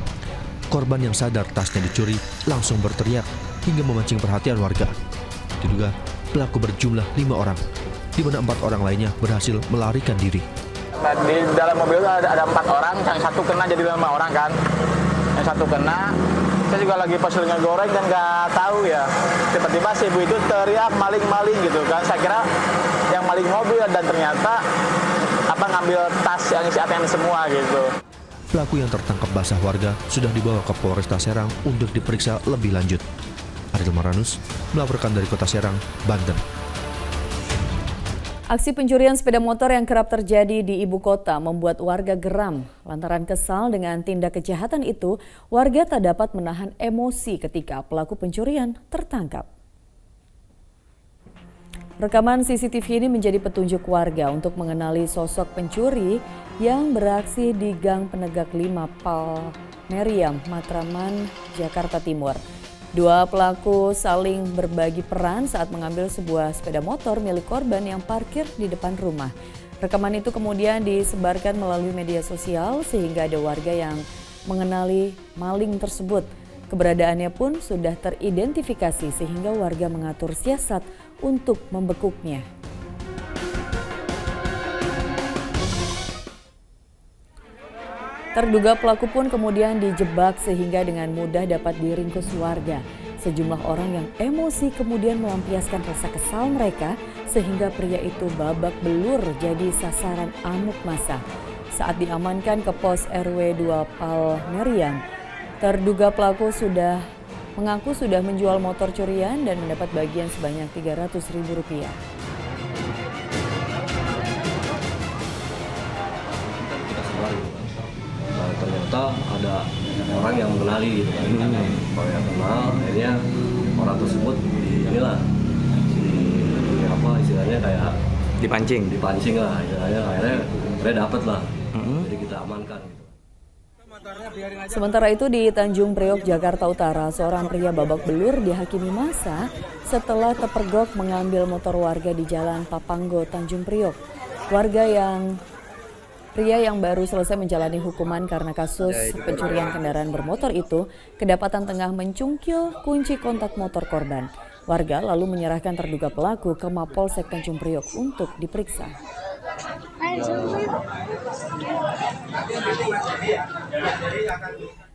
Korban yang sadar tasnya dicuri langsung berteriak hingga memancing perhatian warga. Diduga pelaku berjumlah 5 orang, di mana 4 orang lainnya berhasil melarikan diri. Di dalam mobil ada 4 orang, yang satu kena jadi 5 orang kan. Yang satu kena, saya juga lagi pesen goreng dan nggak tahu ya. Tiba-tiba si ibu itu teriak maling-maling gitu kan. Saya kira yang maling mobil dan ternyata ngambil tas yang isi ATM semua gitu. Pelaku yang tertangkap basah warga sudah dibawa ke Polresta Serang untuk diperiksa lebih lanjut. Ariel Maranus melaporkan dari Kota Serang, Banten. Aksi pencurian sepeda motor yang kerap terjadi di ibu kota membuat warga geram. Lantaran kesal dengan tindak kejahatan itu, warga tak dapat menahan emosi ketika pelaku pencurian tertangkap. Rekaman CCTV ini menjadi petunjuk warga untuk mengenali sosok pencuri yang beraksi di Gang Penegak 5 Palmeriam, Matraman, Jakarta Timur. 2 pelaku saling berbagi peran saat mengambil sebuah sepeda motor milik korban yang parkir di depan rumah. Rekaman itu kemudian disebarkan melalui media sosial sehingga ada warga yang mengenali maling tersebut. Keberadaannya pun sudah teridentifikasi sehingga warga mengatur siasat untuk membekuknya. Terduga pelaku pun kemudian dijebak sehingga dengan mudah dapat diringkus warga. Sejumlah orang yang emosi kemudian melampiaskan rasa kesal mereka sehingga pria itu babak belur jadi sasaran amuk massa. saat diamankan ke pos RW 2 Palmerian. Terduga pelaku mengaku sudah menjual motor curian dan mendapat bagian sebanyak Rp300.000. Ternyata ada orang yang mengenali gitu kan. Kalau yang kenal, akhirnya orang tersebut istilahnya kayak dipancing lah, akhirnya dapat lah. Jadi kita amankan. Sementara itu di Tanjung Priok, Jakarta Utara, seorang pria babak belur dihakimi massa setelah terpergok mengambil motor warga di Jalan Papanggo, Tanjung Priok. Pria yang baru selesai menjalani hukuman karena kasus pencurian kendaraan bermotor itu kedapatan tengah mencungkil kunci kontak motor korban. Warga lalu menyerahkan terduga pelaku ke Mapolsek Tanjung Priok untuk diperiksa.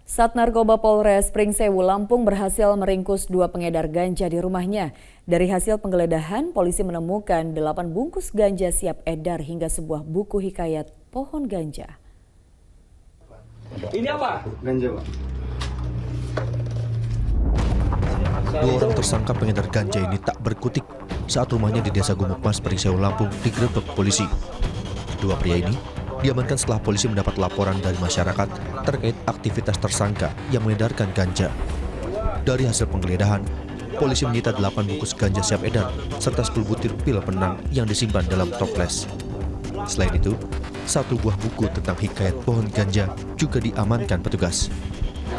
Sat Narkoba Polres Pringsewu, Lampung berhasil meringkus 2 pengedar ganja di rumahnya. Dari hasil penggeledahan, polisi menemukan 8 bungkus ganja siap edar hingga sebuah buku hikayat pohon ganja. Ini apa? Ganja, Pak. 2 orang tersangka pengedar ganja ini tak berkutik saat rumahnya di Desa Gumukmas, Pringsewu, Lampung digerebek polisi. Kedua pria ini diamankan setelah polisi mendapat laporan dari masyarakat terkait aktivitas tersangka yang mengedarkan ganja. Dari hasil penggeledahan, polisi menyita 8 bungkus ganja siap edar serta 10 butir pil penenang yang disimpan dalam toples. Selain itu, 1 buah buku tentang hikayat pohon ganja juga diamankan petugas.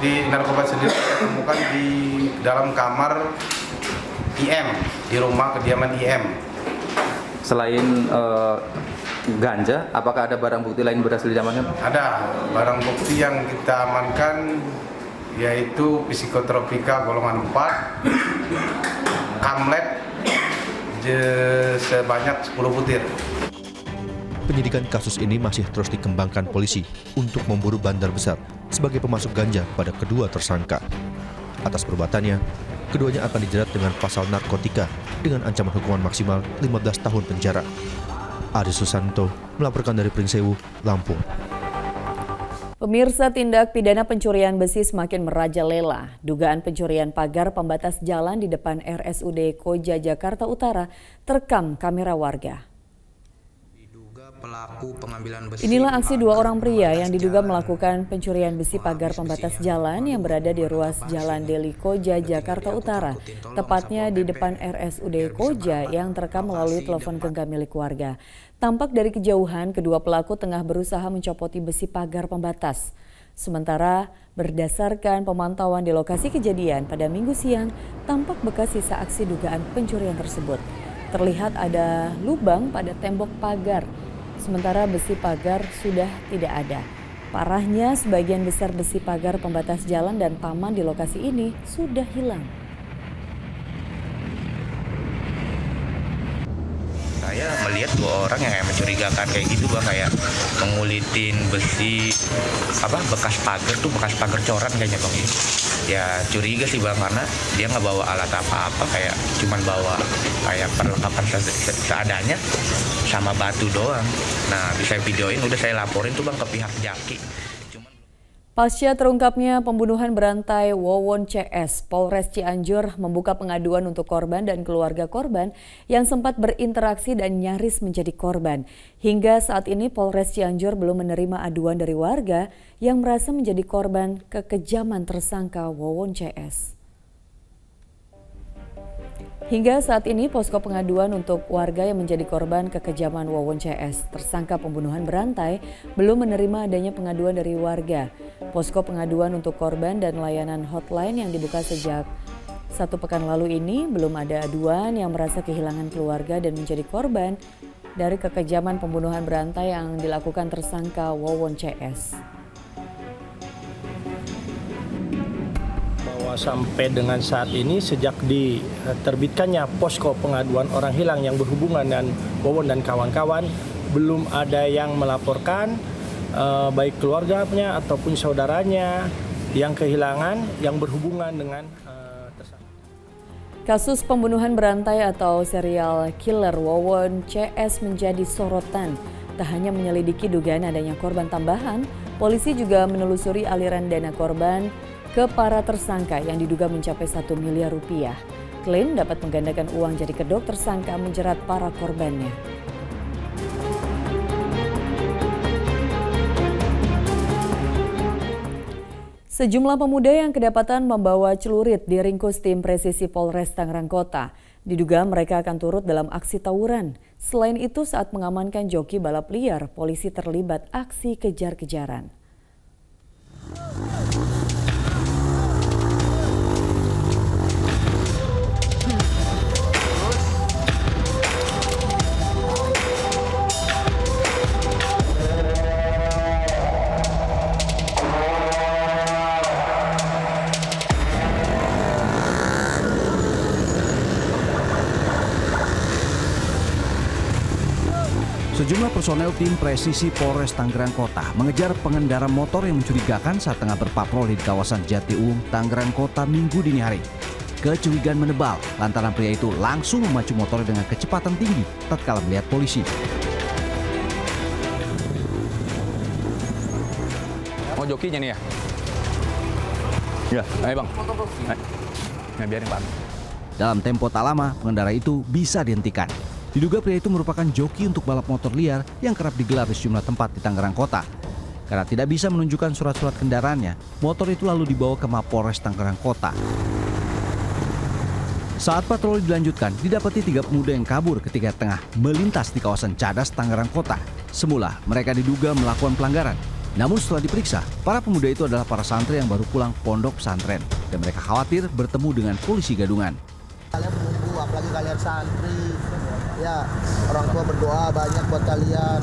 Di narkoba sendiri ditemukan di dalam kamar IM, di rumah kediaman IM. Selain ganja, apakah ada barang bukti lain berhasil diamankan? Ada barang bukti yang kita amankan, yaitu psikotropika golongan 4, kamlet sebanyak 10 butir. Penyidikan kasus ini masih terus dikembangkan polisi untuk memburu bandar besar sebagai pemasok ganja pada kedua tersangka. Atas perbuatannya, keduanya akan dijerat dengan pasal narkotika dengan ancaman hukuman maksimal 15 tahun penjara. Adi Susanto melaporkan dari Pringsewu, Lampung. Pemirsa, tindak pidana pencurian besi semakin merajalela. Dugaan pencurian pagar pembatas jalan di depan RSUD Koja, Jakarta Utara terekam kamera warga. Inilah aksi 2 orang pria yang diduga melakukan pencurian besi pagar pembatas jalan yang berada di ruas Jalan Deli Koja, Jakarta Utara, tepatnya di depan RSUD Koja yang terekam melalui telepon genggam milik warga. Tampak dari kejauhan, kedua pelaku tengah berusaha mencopoti besi pagar pembatas. Sementara berdasarkan pemantauan di lokasi kejadian pada Minggu siang, tampak bekas sisa aksi dugaan pencurian tersebut. Terlihat ada lubang pada tembok pagar. Sementara besi pagar sudah tidak ada. Parahnya, sebagian besar besi pagar pembatas jalan dan taman di lokasi ini sudah hilang. Saya melihat 2 orang yang mencurigakan kayak gitu, Bang, kayak mengulitin besi bekas pagar coran kayaknya, Bang. Ya curiga sih, Bang, karena dia nggak bawa alat apa-apa, kayak cuman bawa kayak perlengkapan seadanya sama batu doang. Nah, bisa videoin, udah saya laporin tuh, Bang, ke pihak Jaki. Pasca terungkapnya pembunuhan berantai Wawon CS, Polres Cianjur membuka pengaduan untuk korban dan keluarga korban yang sempat berinteraksi dan nyaris menjadi korban. Hingga saat ini Polres Cianjur belum menerima aduan dari warga yang merasa menjadi korban kekejaman tersangka Wawon CS. Hingga saat ini posko pengaduan untuk warga yang menjadi korban kekejaman Wawon CS, tersangka pembunuhan berantai, belum menerima adanya pengaduan dari warga. Posko pengaduan untuk korban dan layanan hotline yang dibuka sejak 1 pekan lalu ini belum ada aduan yang merasa kehilangan keluarga dan menjadi korban dari kekejaman pembunuhan berantai yang dilakukan tersangka Wawon CS. Sampai dengan saat ini, sejak diterbitkannya posko pengaduan orang hilang yang berhubungan dengan Wawon dan kawan-kawan, belum ada yang melaporkan baik keluarganya ataupun saudaranya yang kehilangan yang berhubungan dengan tersangka. Kasus pembunuhan berantai atau serial killer Wawon CS menjadi sorotan. Tak hanya menyelidiki dugaan adanya korban tambahan, polisi juga menelusuri aliran dana korban ke para tersangka yang diduga mencapai 1 miliar rupiah. Klaim dapat menggandakan uang jadi kedok tersangka menjerat para korbannya. Sejumlah pemuda yang kedapatan membawa celurit diringkus tim presisi Polres Tangerang Kota. Diduga mereka akan turut dalam aksi tawuran. Selain itu, saat mengamankan joki balap liar, polisi terlibat aksi kejar-kejaran. Sejumlah personel tim presisi Polres Tangerang Kota mengejar pengendara motor yang mencurigakan saat tengah berpatroli di kawasan Jatiuwung, Tangerang Kota Minggu dini hari. Kecurigaan menebal lantaran pria itu langsung memacu motor dengan kecepatan tinggi tatkala melihat polisi. Mau jokinya nih ya? Ya, ayo bang. Ayo, biarin Pak. Dalam tempo tak lama, pengendara itu bisa dihentikan. Diduga pria itu merupakan joki untuk balap motor liar yang kerap digelar di sejumlah tempat di Tangerang Kota. Karena tidak bisa menunjukkan surat-surat kendaraannya, motor itu lalu dibawa ke Mapolres Tangerang Kota. Saat patroli dilanjutkan, didapati 3 pemuda yang kabur ketika tengah melintas di kawasan Cadas, Tangerang Kota. Semula, mereka diduga melakukan pelanggaran. Namun setelah diperiksa, para pemuda itu adalah para santri yang baru pulang pondok pesantren. Dan mereka khawatir bertemu dengan polisi gadungan. Kalian menunggu, apalagi kalian santri. Ya, orang tua berdoa banyak buat kalian.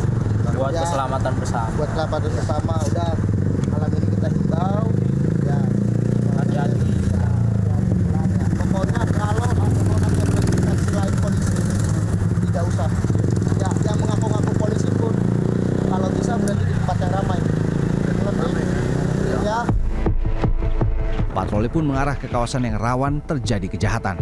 Buat ya, keselamatan bersama. Buat keselamatan bersama. Udah, malam ini kita himbau. Ya, hati-hati. Ya, pokoknya kalau ada orang yang berpikir selain polisi, tidak usah. Ya, yang mengaku-ngaku polisi pun, kalau bisa berhenti di tempat yang ramai. Ya. Patroli pun mengarah ke kawasan yang rawan terjadi kejahatan.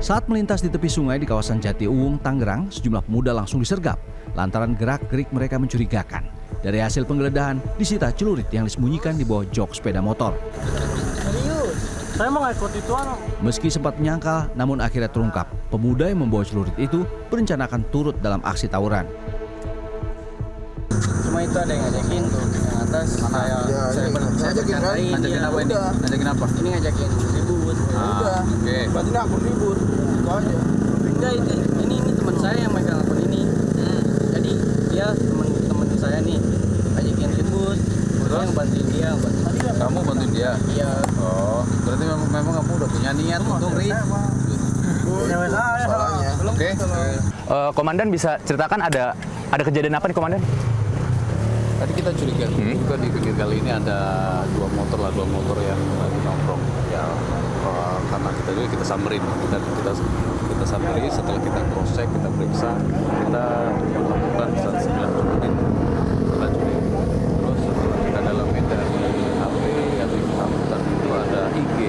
Saat melintas di tepi sungai di kawasan Jatiuwung, Tangerang, sejumlah pemuda langsung disergap lantaran gerak-gerik mereka mencurigakan. Dari hasil penggeledahan, disita celurit yang disembunyikan di bawah jok sepeda motor. Serius? Saya mau ngikut itu Meski sempat menyangkal, namun akhirnya terungkap. Pemuda yang membawa celurit itu berencana akan turut dalam aksi tawuran. Cuma itu ada yang ngajakin tuh, yang atas saya ajakin apa ini? Ngajakin apa? Ini ngajakin ribut. Oke. Berarti ini akun ribut. Itu aja. Enggak, ini teman saya yang megang akun ini. Jadi dia teman saya nih ngajakin ribut. Saya yang bantuin dia. Kamu bantuin dia? Iya. Oh, berarti memang kamu udah punya niat untuk Oke. Komandan bisa ceritakan ada kejadian apa nih, Komandan? Tadi kita curiga juga di pinggir kali ini ada dua motor yang lagi nongkrong ya, karena kita samberin dan kita samberin. Setelah kita cross check, kita periksa, kita melakukan 9 menit berlanjut. Terus setelah kita dalamin dari HP atau bersangkutan itu ada IG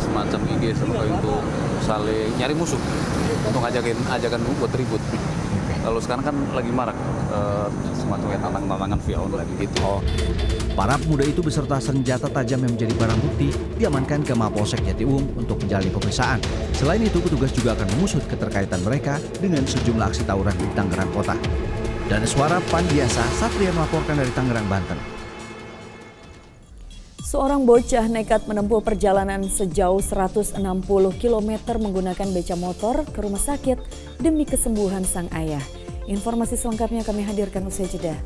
semacam IG sebagai untuk saling nyari musuh, untuk ajakan buat ribut. Lalu sekarang kan lagi marak semacam tantangan via online gitu. Para pemuda itu beserta senjata tajam yang menjadi barang bukti diamankan ke Mapolsek Jatiuwung untuk menjalani pemeriksaan. Selain itu, petugas juga akan mengusut keterkaitan mereka dengan sejumlah aksi tawuran di Tangerang Kota. Dan Suara Pandiasa, Satria melaporkan dari Tangerang, Banten. Seorang bocah nekat menempuh perjalanan sejauh 160 km menggunakan beca motor ke rumah sakit demi kesembuhan sang ayah. Informasi selengkapnya kami hadirkan usai jeda.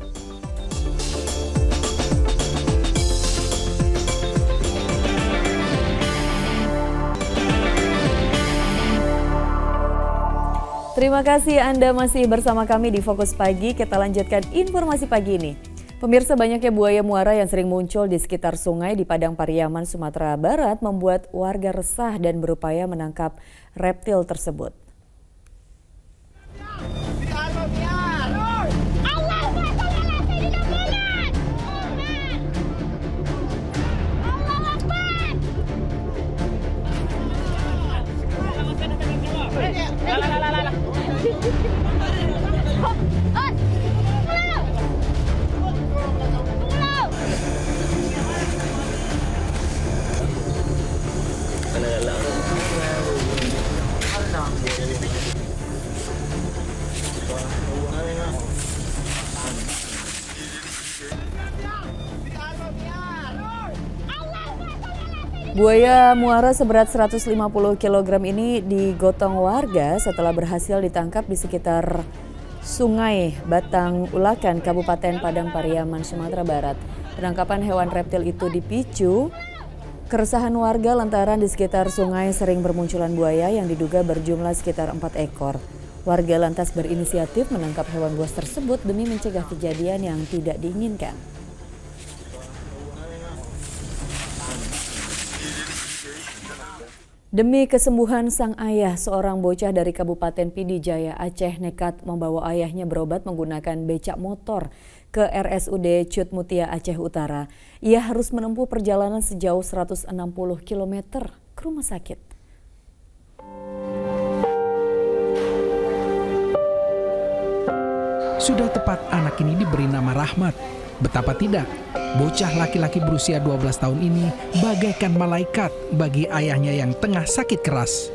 Terima kasih Anda masih bersama kami di Fokus Pagi. Kita lanjutkan informasi pagi ini. Pemirsa, banyaknya buaya muara yang sering muncul di sekitar sungai di Padang Pariaman, Sumatera Barat membuat warga resah dan berupaya menangkap reptil tersebut. Buaya muara seberat 150 kg ini digotong warga setelah berhasil ditangkap di sekitar Sungai Batang Ulakan, Kabupaten Padang Pariaman, Sumatera Barat. Penangkapan hewan reptil itu dipicu keresahan warga lantaran di sekitar sungai sering bermunculan buaya yang diduga berjumlah sekitar 4 ekor. Warga lantas berinisiatif menangkap hewan buas tersebut demi mencegah kejadian yang tidak diinginkan. Demi kesembuhan sang ayah, seorang bocah dari Kabupaten Pidijaya, Aceh nekat membawa ayahnya berobat menggunakan becak motor ke RSUD Cut Mutia, Aceh Utara. Ia harus menempuh perjalanan sejauh 160 km ke rumah sakit. Sudah tepat anak ini diberi nama Rahmat. Betapa tidak, bocah laki-laki berusia 12 tahun ini bagaikan malaikat bagi ayahnya yang tengah sakit keras.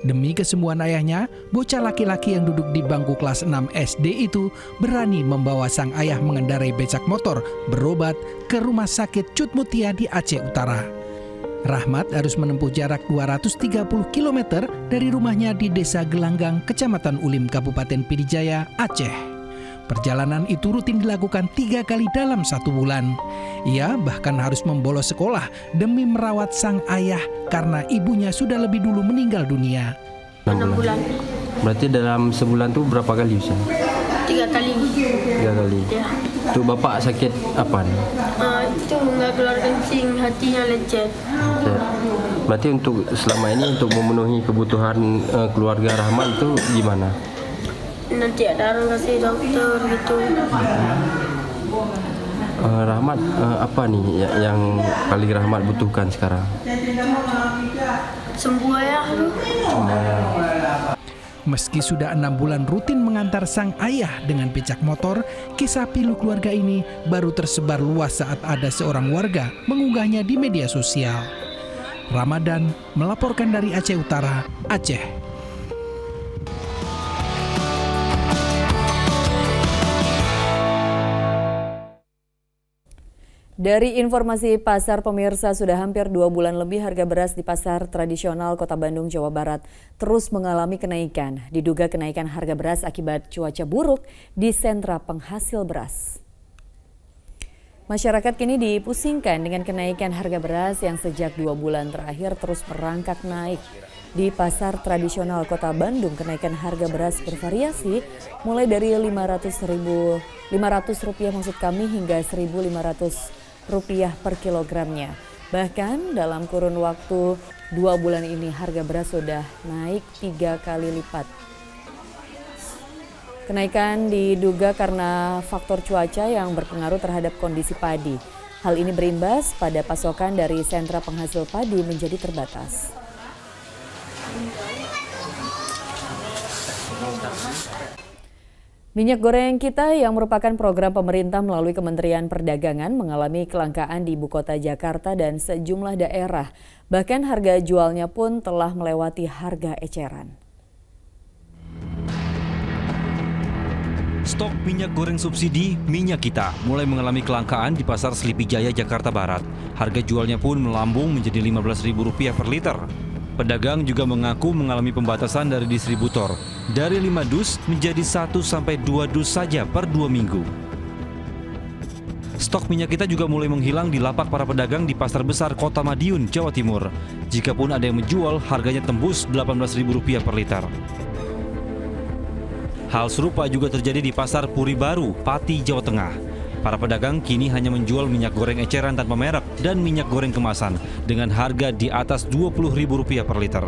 Demi kesembuhan ayahnya, bocah laki-laki yang duduk di bangku kelas 6 SD itu berani membawa sang ayah mengendarai becak motor berobat ke rumah sakit Cut Mutia di Aceh Utara. Rahmat harus menempuh jarak 230 km dari rumahnya di Desa Gelanggang, Kecamatan Ulim, Kabupaten Pidijaya, Aceh. Perjalanan itu rutin dilakukan 3 kali dalam 1 bulan. Ia bahkan harus membolos sekolah demi merawat sang ayah karena ibunya sudah lebih dulu meninggal dunia. 6 bulan. Berarti dalam sebulan tuh berapa kali bisa? 3 kali. 3 kali. Ya. Tuh bapak sakit apa nih? Itu nggak keluar kencing, hatinya lecet. Berarti untuk selama ini untuk memenuhi kebutuhan keluarga Rahmat itu gimana? Nanti ada orang kasih dokter gitu. Rahmat apa nih yang paling Rahmat butuhkan sekarang? Sembuh ya. Meski sudah 6 bulan rutin mengantar sang ayah dengan becak motor, kisah pilu keluarga ini baru tersebar luas saat ada seorang warga mengunggahnya di media sosial. Ramadan melaporkan dari Aceh Utara, Aceh. Dari informasi pasar, pemirsa, sudah hampir 2 bulan lebih harga beras di pasar tradisional Kota Bandung, Jawa Barat terus mengalami kenaikan. Diduga kenaikan harga beras akibat cuaca buruk di sentra penghasil beras. Masyarakat kini dipusingkan dengan kenaikan harga beras yang sejak 2 bulan terakhir terus merangkak naik. Di pasar tradisional Kota Bandung, kenaikan harga beras bervariasi mulai dari Rp500 maksud kami hingga Rp1.500 per kilogramnya. Bahkan dalam kurun waktu 2 bulan ini harga beras sudah naik 3 kali lipat. Kenaikan diduga karena faktor cuaca yang berpengaruh terhadap kondisi padi. Hal ini berimbas pada pasokan dari sentra penghasil padi menjadi terbatas. Minyak goreng kita yang merupakan program pemerintah melalui Kementerian Perdagangan mengalami kelangkaan di Ibu Kota Jakarta dan sejumlah daerah. Bahkan harga jualnya pun telah melewati harga eceran. Stok minyak goreng subsidi minyak kita mulai mengalami kelangkaan di Pasar Selipijaya, Jakarta Barat. Harga jualnya pun melambung menjadi Rp15.000 per liter. Pedagang juga mengaku mengalami pembatasan dari distributor, dari 5 dus menjadi 1-2 dus saja per 2 minggu. Stok minyak kita juga mulai menghilang di lapak para pedagang di Pasar Besar Kota Madiun, Jawa Timur. Jikapun ada yang menjual, harganya tembus Rp18.000 per liter. Hal serupa juga terjadi di Pasar Puri Baru, Pati, Jawa Tengah. Para pedagang kini hanya menjual minyak goreng eceran tanpa merek dan minyak goreng kemasan dengan harga di atas Rp20.000 per liter.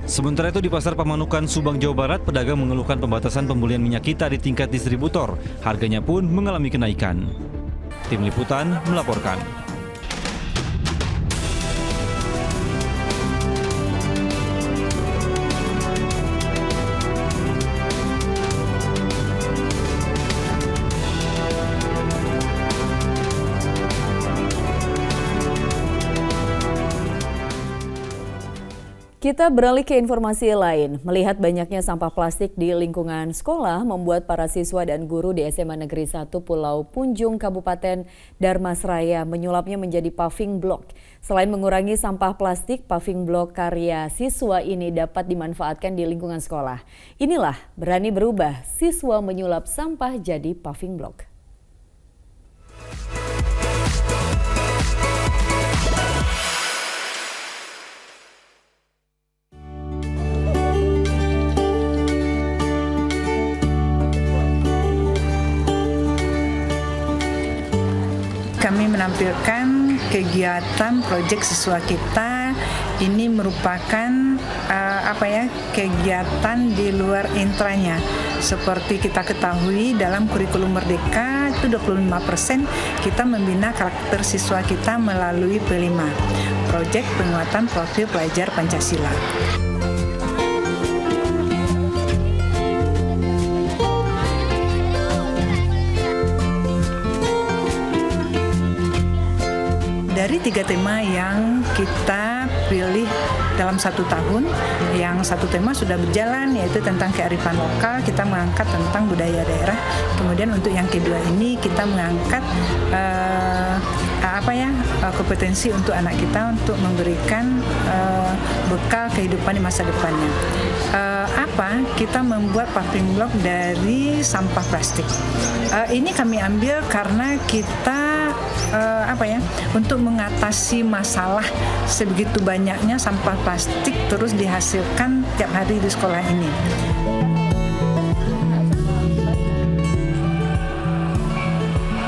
Sementara itu di Pasar Pamanukan, Subang, Jawa Barat, pedagang mengeluhkan pembatasan pembelian minyak kita di tingkat distributor. Harganya pun mengalami kenaikan. Tim Liputan melaporkan. Kita beralih ke informasi lain. Melihat banyaknya sampah plastik di lingkungan sekolah membuat para siswa dan guru di SMA Negeri 1 Pulau Punjung, Kabupaten Dharmasraya menyulapnya menjadi paving block. Selain mengurangi sampah plastik, paving block karya siswa ini dapat dimanfaatkan di lingkungan sekolah. Inilah berani berubah, siswa menyulap sampah jadi paving block. Kami menampilkan kegiatan proyek siswa kita. Ini merupakan kegiatan di luar intranya. Seperti kita ketahui dalam kurikulum Merdeka itu 25% kita membina karakter siswa kita melalui P5, proyek penguatan profil pelajar Pancasila. Dari 3 tema yang kita pilih dalam 1 tahun, yang 1 tema sudah berjalan yaitu tentang kearifan lokal, kita mengangkat tentang budaya daerah. Kemudian untuk yang kedua ini kita mengangkat kompetensi untuk anak kita untuk memberikan bekal kehidupan di masa depannya. Kita membuat paving block dari sampah plastik. Ini kami ambil karena kita untuk mengatasi masalah sebegitu banyaknya sampah plastik terus dihasilkan tiap hari di sekolah ini.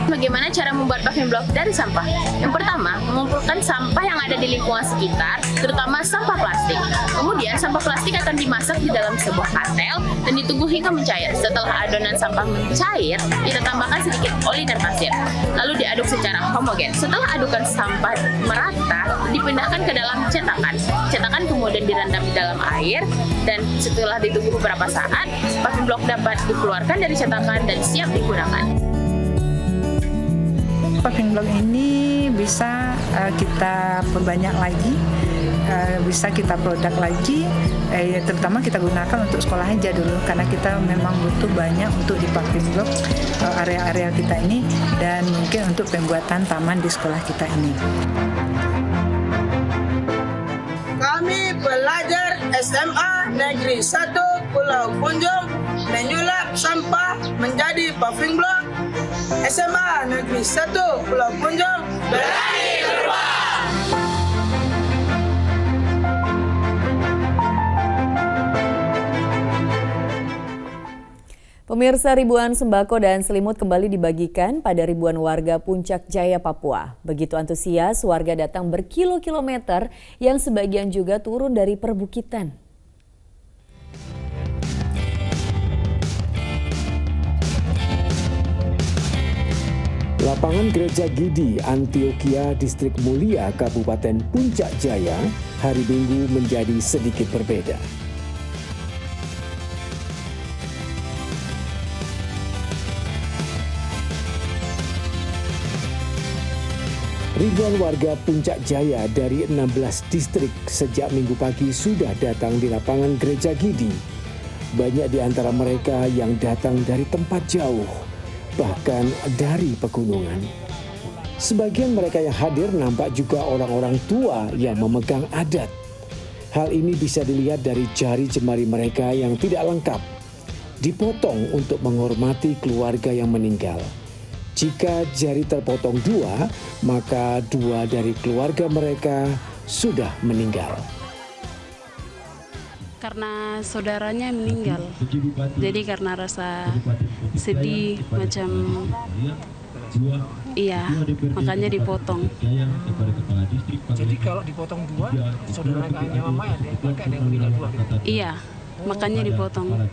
Bagaimana cara membuat paving block dari sampah? Yang pertama, mengumpulkan sampah yang ada di lingkungan sekitar, terutama sampah plastik. Kemudian, sampah plastik akan dimasak di dalam sebuah katel dan ditunggu hingga mencair. Setelah adonan sampah mencair, kita tambahkan sedikit oli dan pasir, lalu diaduk secara homogen. Setelah adukan sampah merata, dipindahkan ke dalam cetakan. Cetakan kemudian direndam di dalam air, dan setelah ditunggu beberapa saat, paving block dapat dikeluarkan dari cetakan dan siap digunakan. Paving block ini bisa kita perbanyak lagi, bisa kita produk lagi, terutama kita gunakan untuk sekolah aja dulu karena kita memang butuh banyak untuk di paving block area-area kita ini dan mungkin untuk pembuatan taman di sekolah kita ini. Kami pelajar SMA Negeri 1 Pulau Punjung menyulap sampah menjadi paving block. SMA Negeri 1 Pulau Punjung berani berubah. Pemirsa, ribuan sembako dan selimut kembali dibagikan pada ribuan warga Puncak Jaya, Papua. Begitu antusias, warga datang berkilo-kilometer yang sebagian juga turun dari perbukitan. Lapangan Gereja Gidi, Antioquia, Distrik Mulia, Kabupaten Puncak Jaya, hari Minggu menjadi sedikit berbeda. Ribuan warga Puncak Jaya dari 16 distrik sejak Minggu pagi sudah datang di lapangan Gereja Gidi. Banyak di antara mereka yang datang dari tempat jauh, bahkan dari pegunungan. Sebagian mereka yang hadir nampak juga orang-orang tua yang memegang adat. Hal ini bisa dilihat dari jari jemari mereka yang tidak lengkap, dipotong untuk menghormati keluarga yang meninggal. Jika jari terpotong 2, maka 2 dari keluarga mereka sudah meninggal. Karena saudaranya meninggal, jadi karena rasa sedih macam makanya dipotong. Jadi kalau dipotong 2, saudara kakaknya mama ada yang meninggal 2? Iya, makanya dipotong.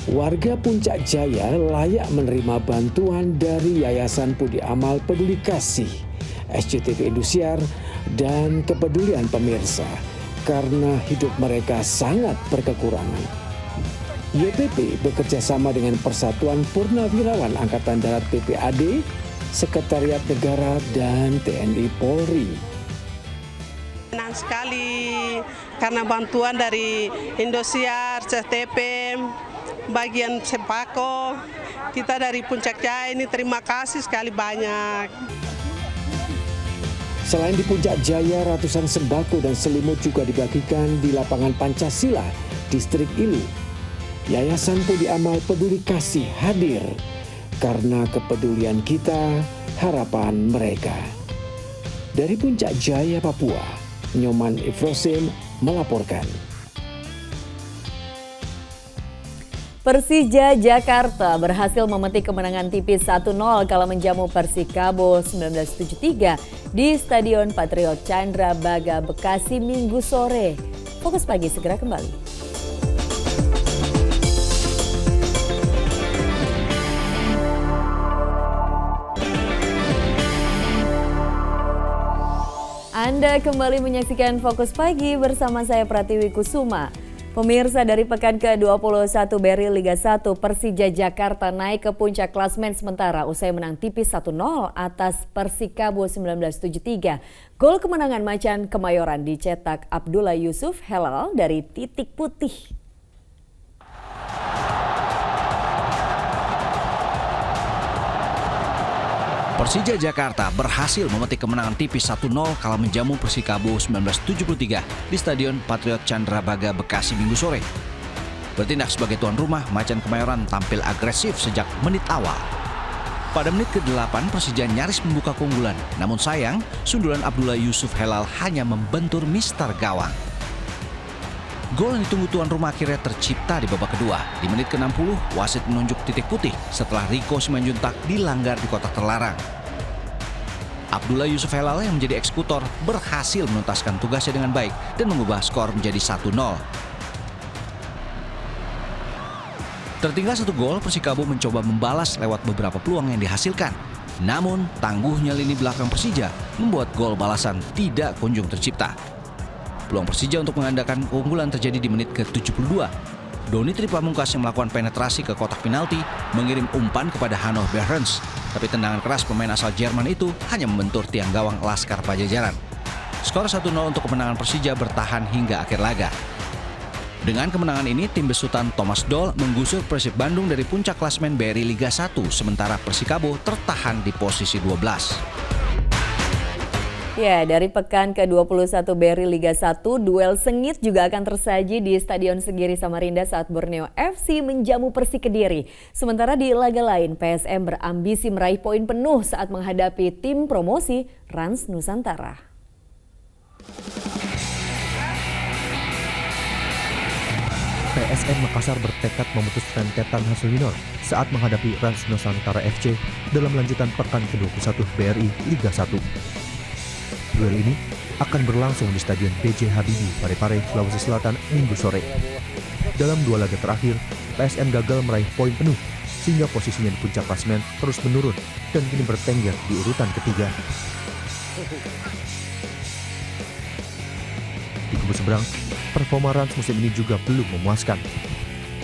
Warga Puncak Jaya layak menerima bantuan dari Yayasan Budi Amal Peduli Kasih, SCTV Indosiar, dan kepedulian pemirsa karena hidup mereka sangat berkekurangan. YPP bekerja sama dengan Persatuan Purnawirawan Angkatan Darat PPAD, Sekretariat Negara, dan TNI Polri. Senang sekali karena bantuan dari Indosiar, CTP, bagian Sempako, kita dari Puncak Jaya ini terima kasih sekali banyak. Selain di Puncak Jaya, ratusan sembako dan selimut juga dibagikan di lapangan Pancasila, Distrik Ilu. Yayasan Pudi Amal Peduli Kasih hadir karena kepedulian kita, harapan mereka. Dari Puncak Jaya, Papua, Nyoman Ifrosim melaporkan. Persija Jakarta berhasil memetik kemenangan tipis 1-0 kala menjamu Persikabo 1973 di Stadion Patriot Candrabaga, Bekasi Minggu sore. Fokus Pagi segera kembali. Anda kembali menyaksikan Fokus Pagi bersama saya Pratiwi Kusuma. Pemirsa, dari pekan ke-21 BRI Liga 1, Persija Jakarta naik ke puncak klasmen sementara usai menang tipis 1-0 atas Persikabo 1973. Gol kemenangan Macan Kemayoran dicetak Abdullah Yusuf Helal dari titik putih. Persija Jakarta berhasil memetik kemenangan tipis 1-0 kala menjamu Persikabo 1973 di Stadion Patriot Candrabaga, Bekasi Minggu sore. Bertindak sebagai tuan rumah, Macan Kemayoran tampil agresif sejak menit awal. Pada menit ke-8, Persija nyaris membuka keunggulan. Namun sayang, sundulan Abdullah Yusuf Helal hanya membentur mister gawang. Gol yang ditunggu tuan rumah akhirnya tercipta di babak kedua. Di menit ke-60, wasit menunjuk titik putih setelah Riko Simanjuntak dilanggar di kotak terlarang. Abdullah Yusuf Helal yang menjadi eksekutor berhasil menuntaskan tugasnya dengan baik dan mengubah skor menjadi 1-0. Tertinggal 1 gol, Persikabo mencoba membalas lewat beberapa peluang yang dihasilkan. Namun, tangguhnya lini belakang Persija membuat gol balasan tidak kunjung tercipta. Peluang Persija untuk mengandalkan keunggulan terjadi di menit ke-72. Doni Tripamungkas yang melakukan penetrasi ke kotak penalti mengirim umpan kepada Hanno Behrens. Tapi tendangan keras pemain asal Jerman itu hanya membentur tiang gawang Laskar Pajajaran. Skor 1-0 untuk kemenangan Persija bertahan hingga akhir laga. Dengan kemenangan ini, tim besutan Thomas Doll menggusur Persib Bandung dari puncak klasmen BRI Liga 1, sementara Persikabo tertahan di posisi 12. Ya, dari pekan ke-21 BRI Liga 1, duel sengit juga akan tersaji di Stadion Segiri Samarinda saat Borneo FC menjamu Persik Kediri. Sementara di laga lain, PSM berambisi meraih poin penuh saat menghadapi tim promosi Rans Nusantara. PSM Makassar bertekad memutus rentetan hasil minor saat menghadapi Rans Nusantara FC dalam lanjutan pekan ke-21 BRI Liga 1. Duel ini akan berlangsung di Stadion B.J. Habibie, Parepare, Sulawesi Selatan, Minggu sore. Dalam 2 laga terakhir, PSM gagal meraih poin penuh, sehingga posisinya di puncak klasemen terus menurun dan kini bertengger di urutan ketiga. Di kubu seberang, performa Rans musim ini juga belum memuaskan.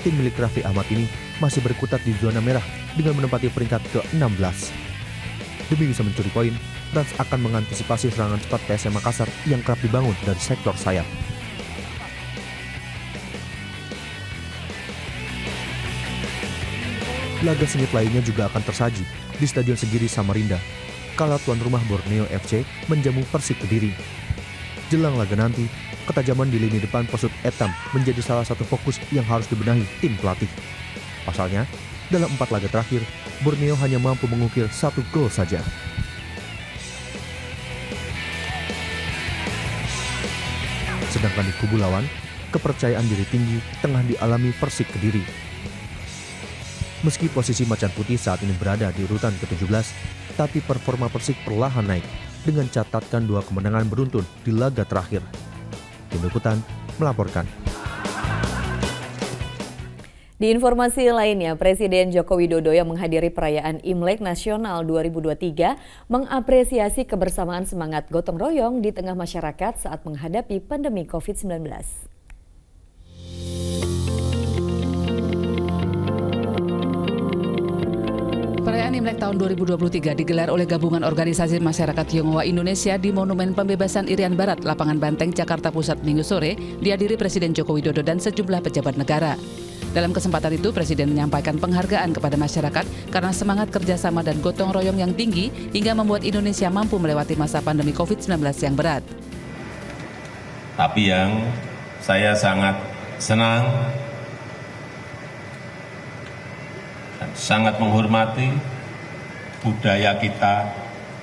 Tim milik Raffi Ahmad ini masih berkutat di zona merah dengan menempati peringkat ke-16. Demi bisa mencuri poin, Rans akan mengantisipasi serangan cepat PSM Makassar yang kerap dibangun dari sektor sayap. Laga sengit lainnya juga akan tersaji di Stadion Segiri Samarinda, kala tuan rumah Borneo FC menjamu Persik Kediri. Jelang laga nanti, ketajaman di lini depan Persut Etam menjadi salah satu fokus yang harus dibenahi tim pelatih. Pasalnya, dalam 4 laga terakhir, Borneo hanya mampu mengukir 1 gol saja. Sedangkan di kubu lawan, kepercayaan diri tinggi tengah dialami Persik Kediri. Meski posisi Macan Putih saat ini berada di urutan ke-17, tapi performa Persik perlahan naik dengan catatkan 2 kemenangan beruntun di laga terakhir. Tim Liputan melaporkan. Di informasi lainnya, Presiden Joko Widodo yang menghadiri perayaan Imlek Nasional 2023 mengapresiasi kebersamaan semangat gotong royong di tengah masyarakat saat menghadapi pandemi COVID-19. Perayaan Perayaan Imlek tahun 2023 digelar oleh Gabungan Organisasi Masyarakat Tionghoa Indonesia di Monumen Pembebasan Irian Barat, Lapangan Banteng, Jakarta Pusat Minggu sore, dihadiri Presiden Joko Widodo dan sejumlah pejabat negara. Dalam kesempatan itu, Presiden menyampaikan penghargaan kepada masyarakat karena semangat kerjasama dan gotong royong yang tinggi hingga membuat Indonesia mampu melewati masa pandemi COVID-19 yang berat. Tapi yang saya sangat senang dan sangat menghormati budaya kita,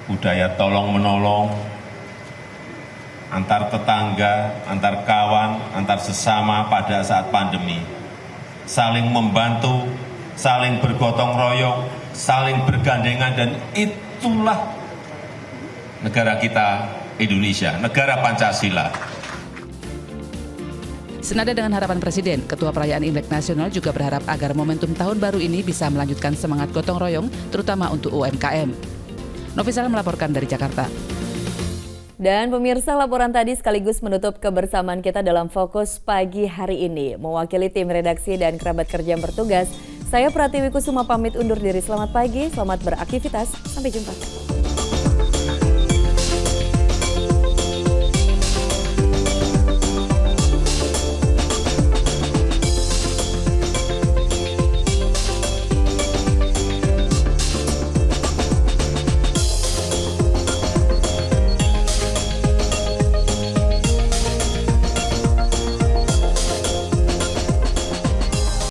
budaya tolong-menolong, antar tetangga, antar kawan, antar sesama pada saat pandemi. Saling membantu, saling bergotong royong, saling bergandengan, dan itulah negara kita Indonesia, negara Pancasila. Senada dengan harapan Presiden, Ketua Perayaan Imlek Nasional juga berharap agar momentum tahun baru ini bisa melanjutkan semangat gotong royong, terutama untuk UMKM. Novisal melaporkan dari Jakarta. Dan pemirsa, laporan tadi sekaligus menutup kebersamaan kita dalam Fokus Pagi hari ini. Mewakili tim redaksi dan kerabat kerja yang bertugas, saya Pratiwi Kusuma pamit undur diri. Selamat pagi, selamat beraktivitas, sampai jumpa.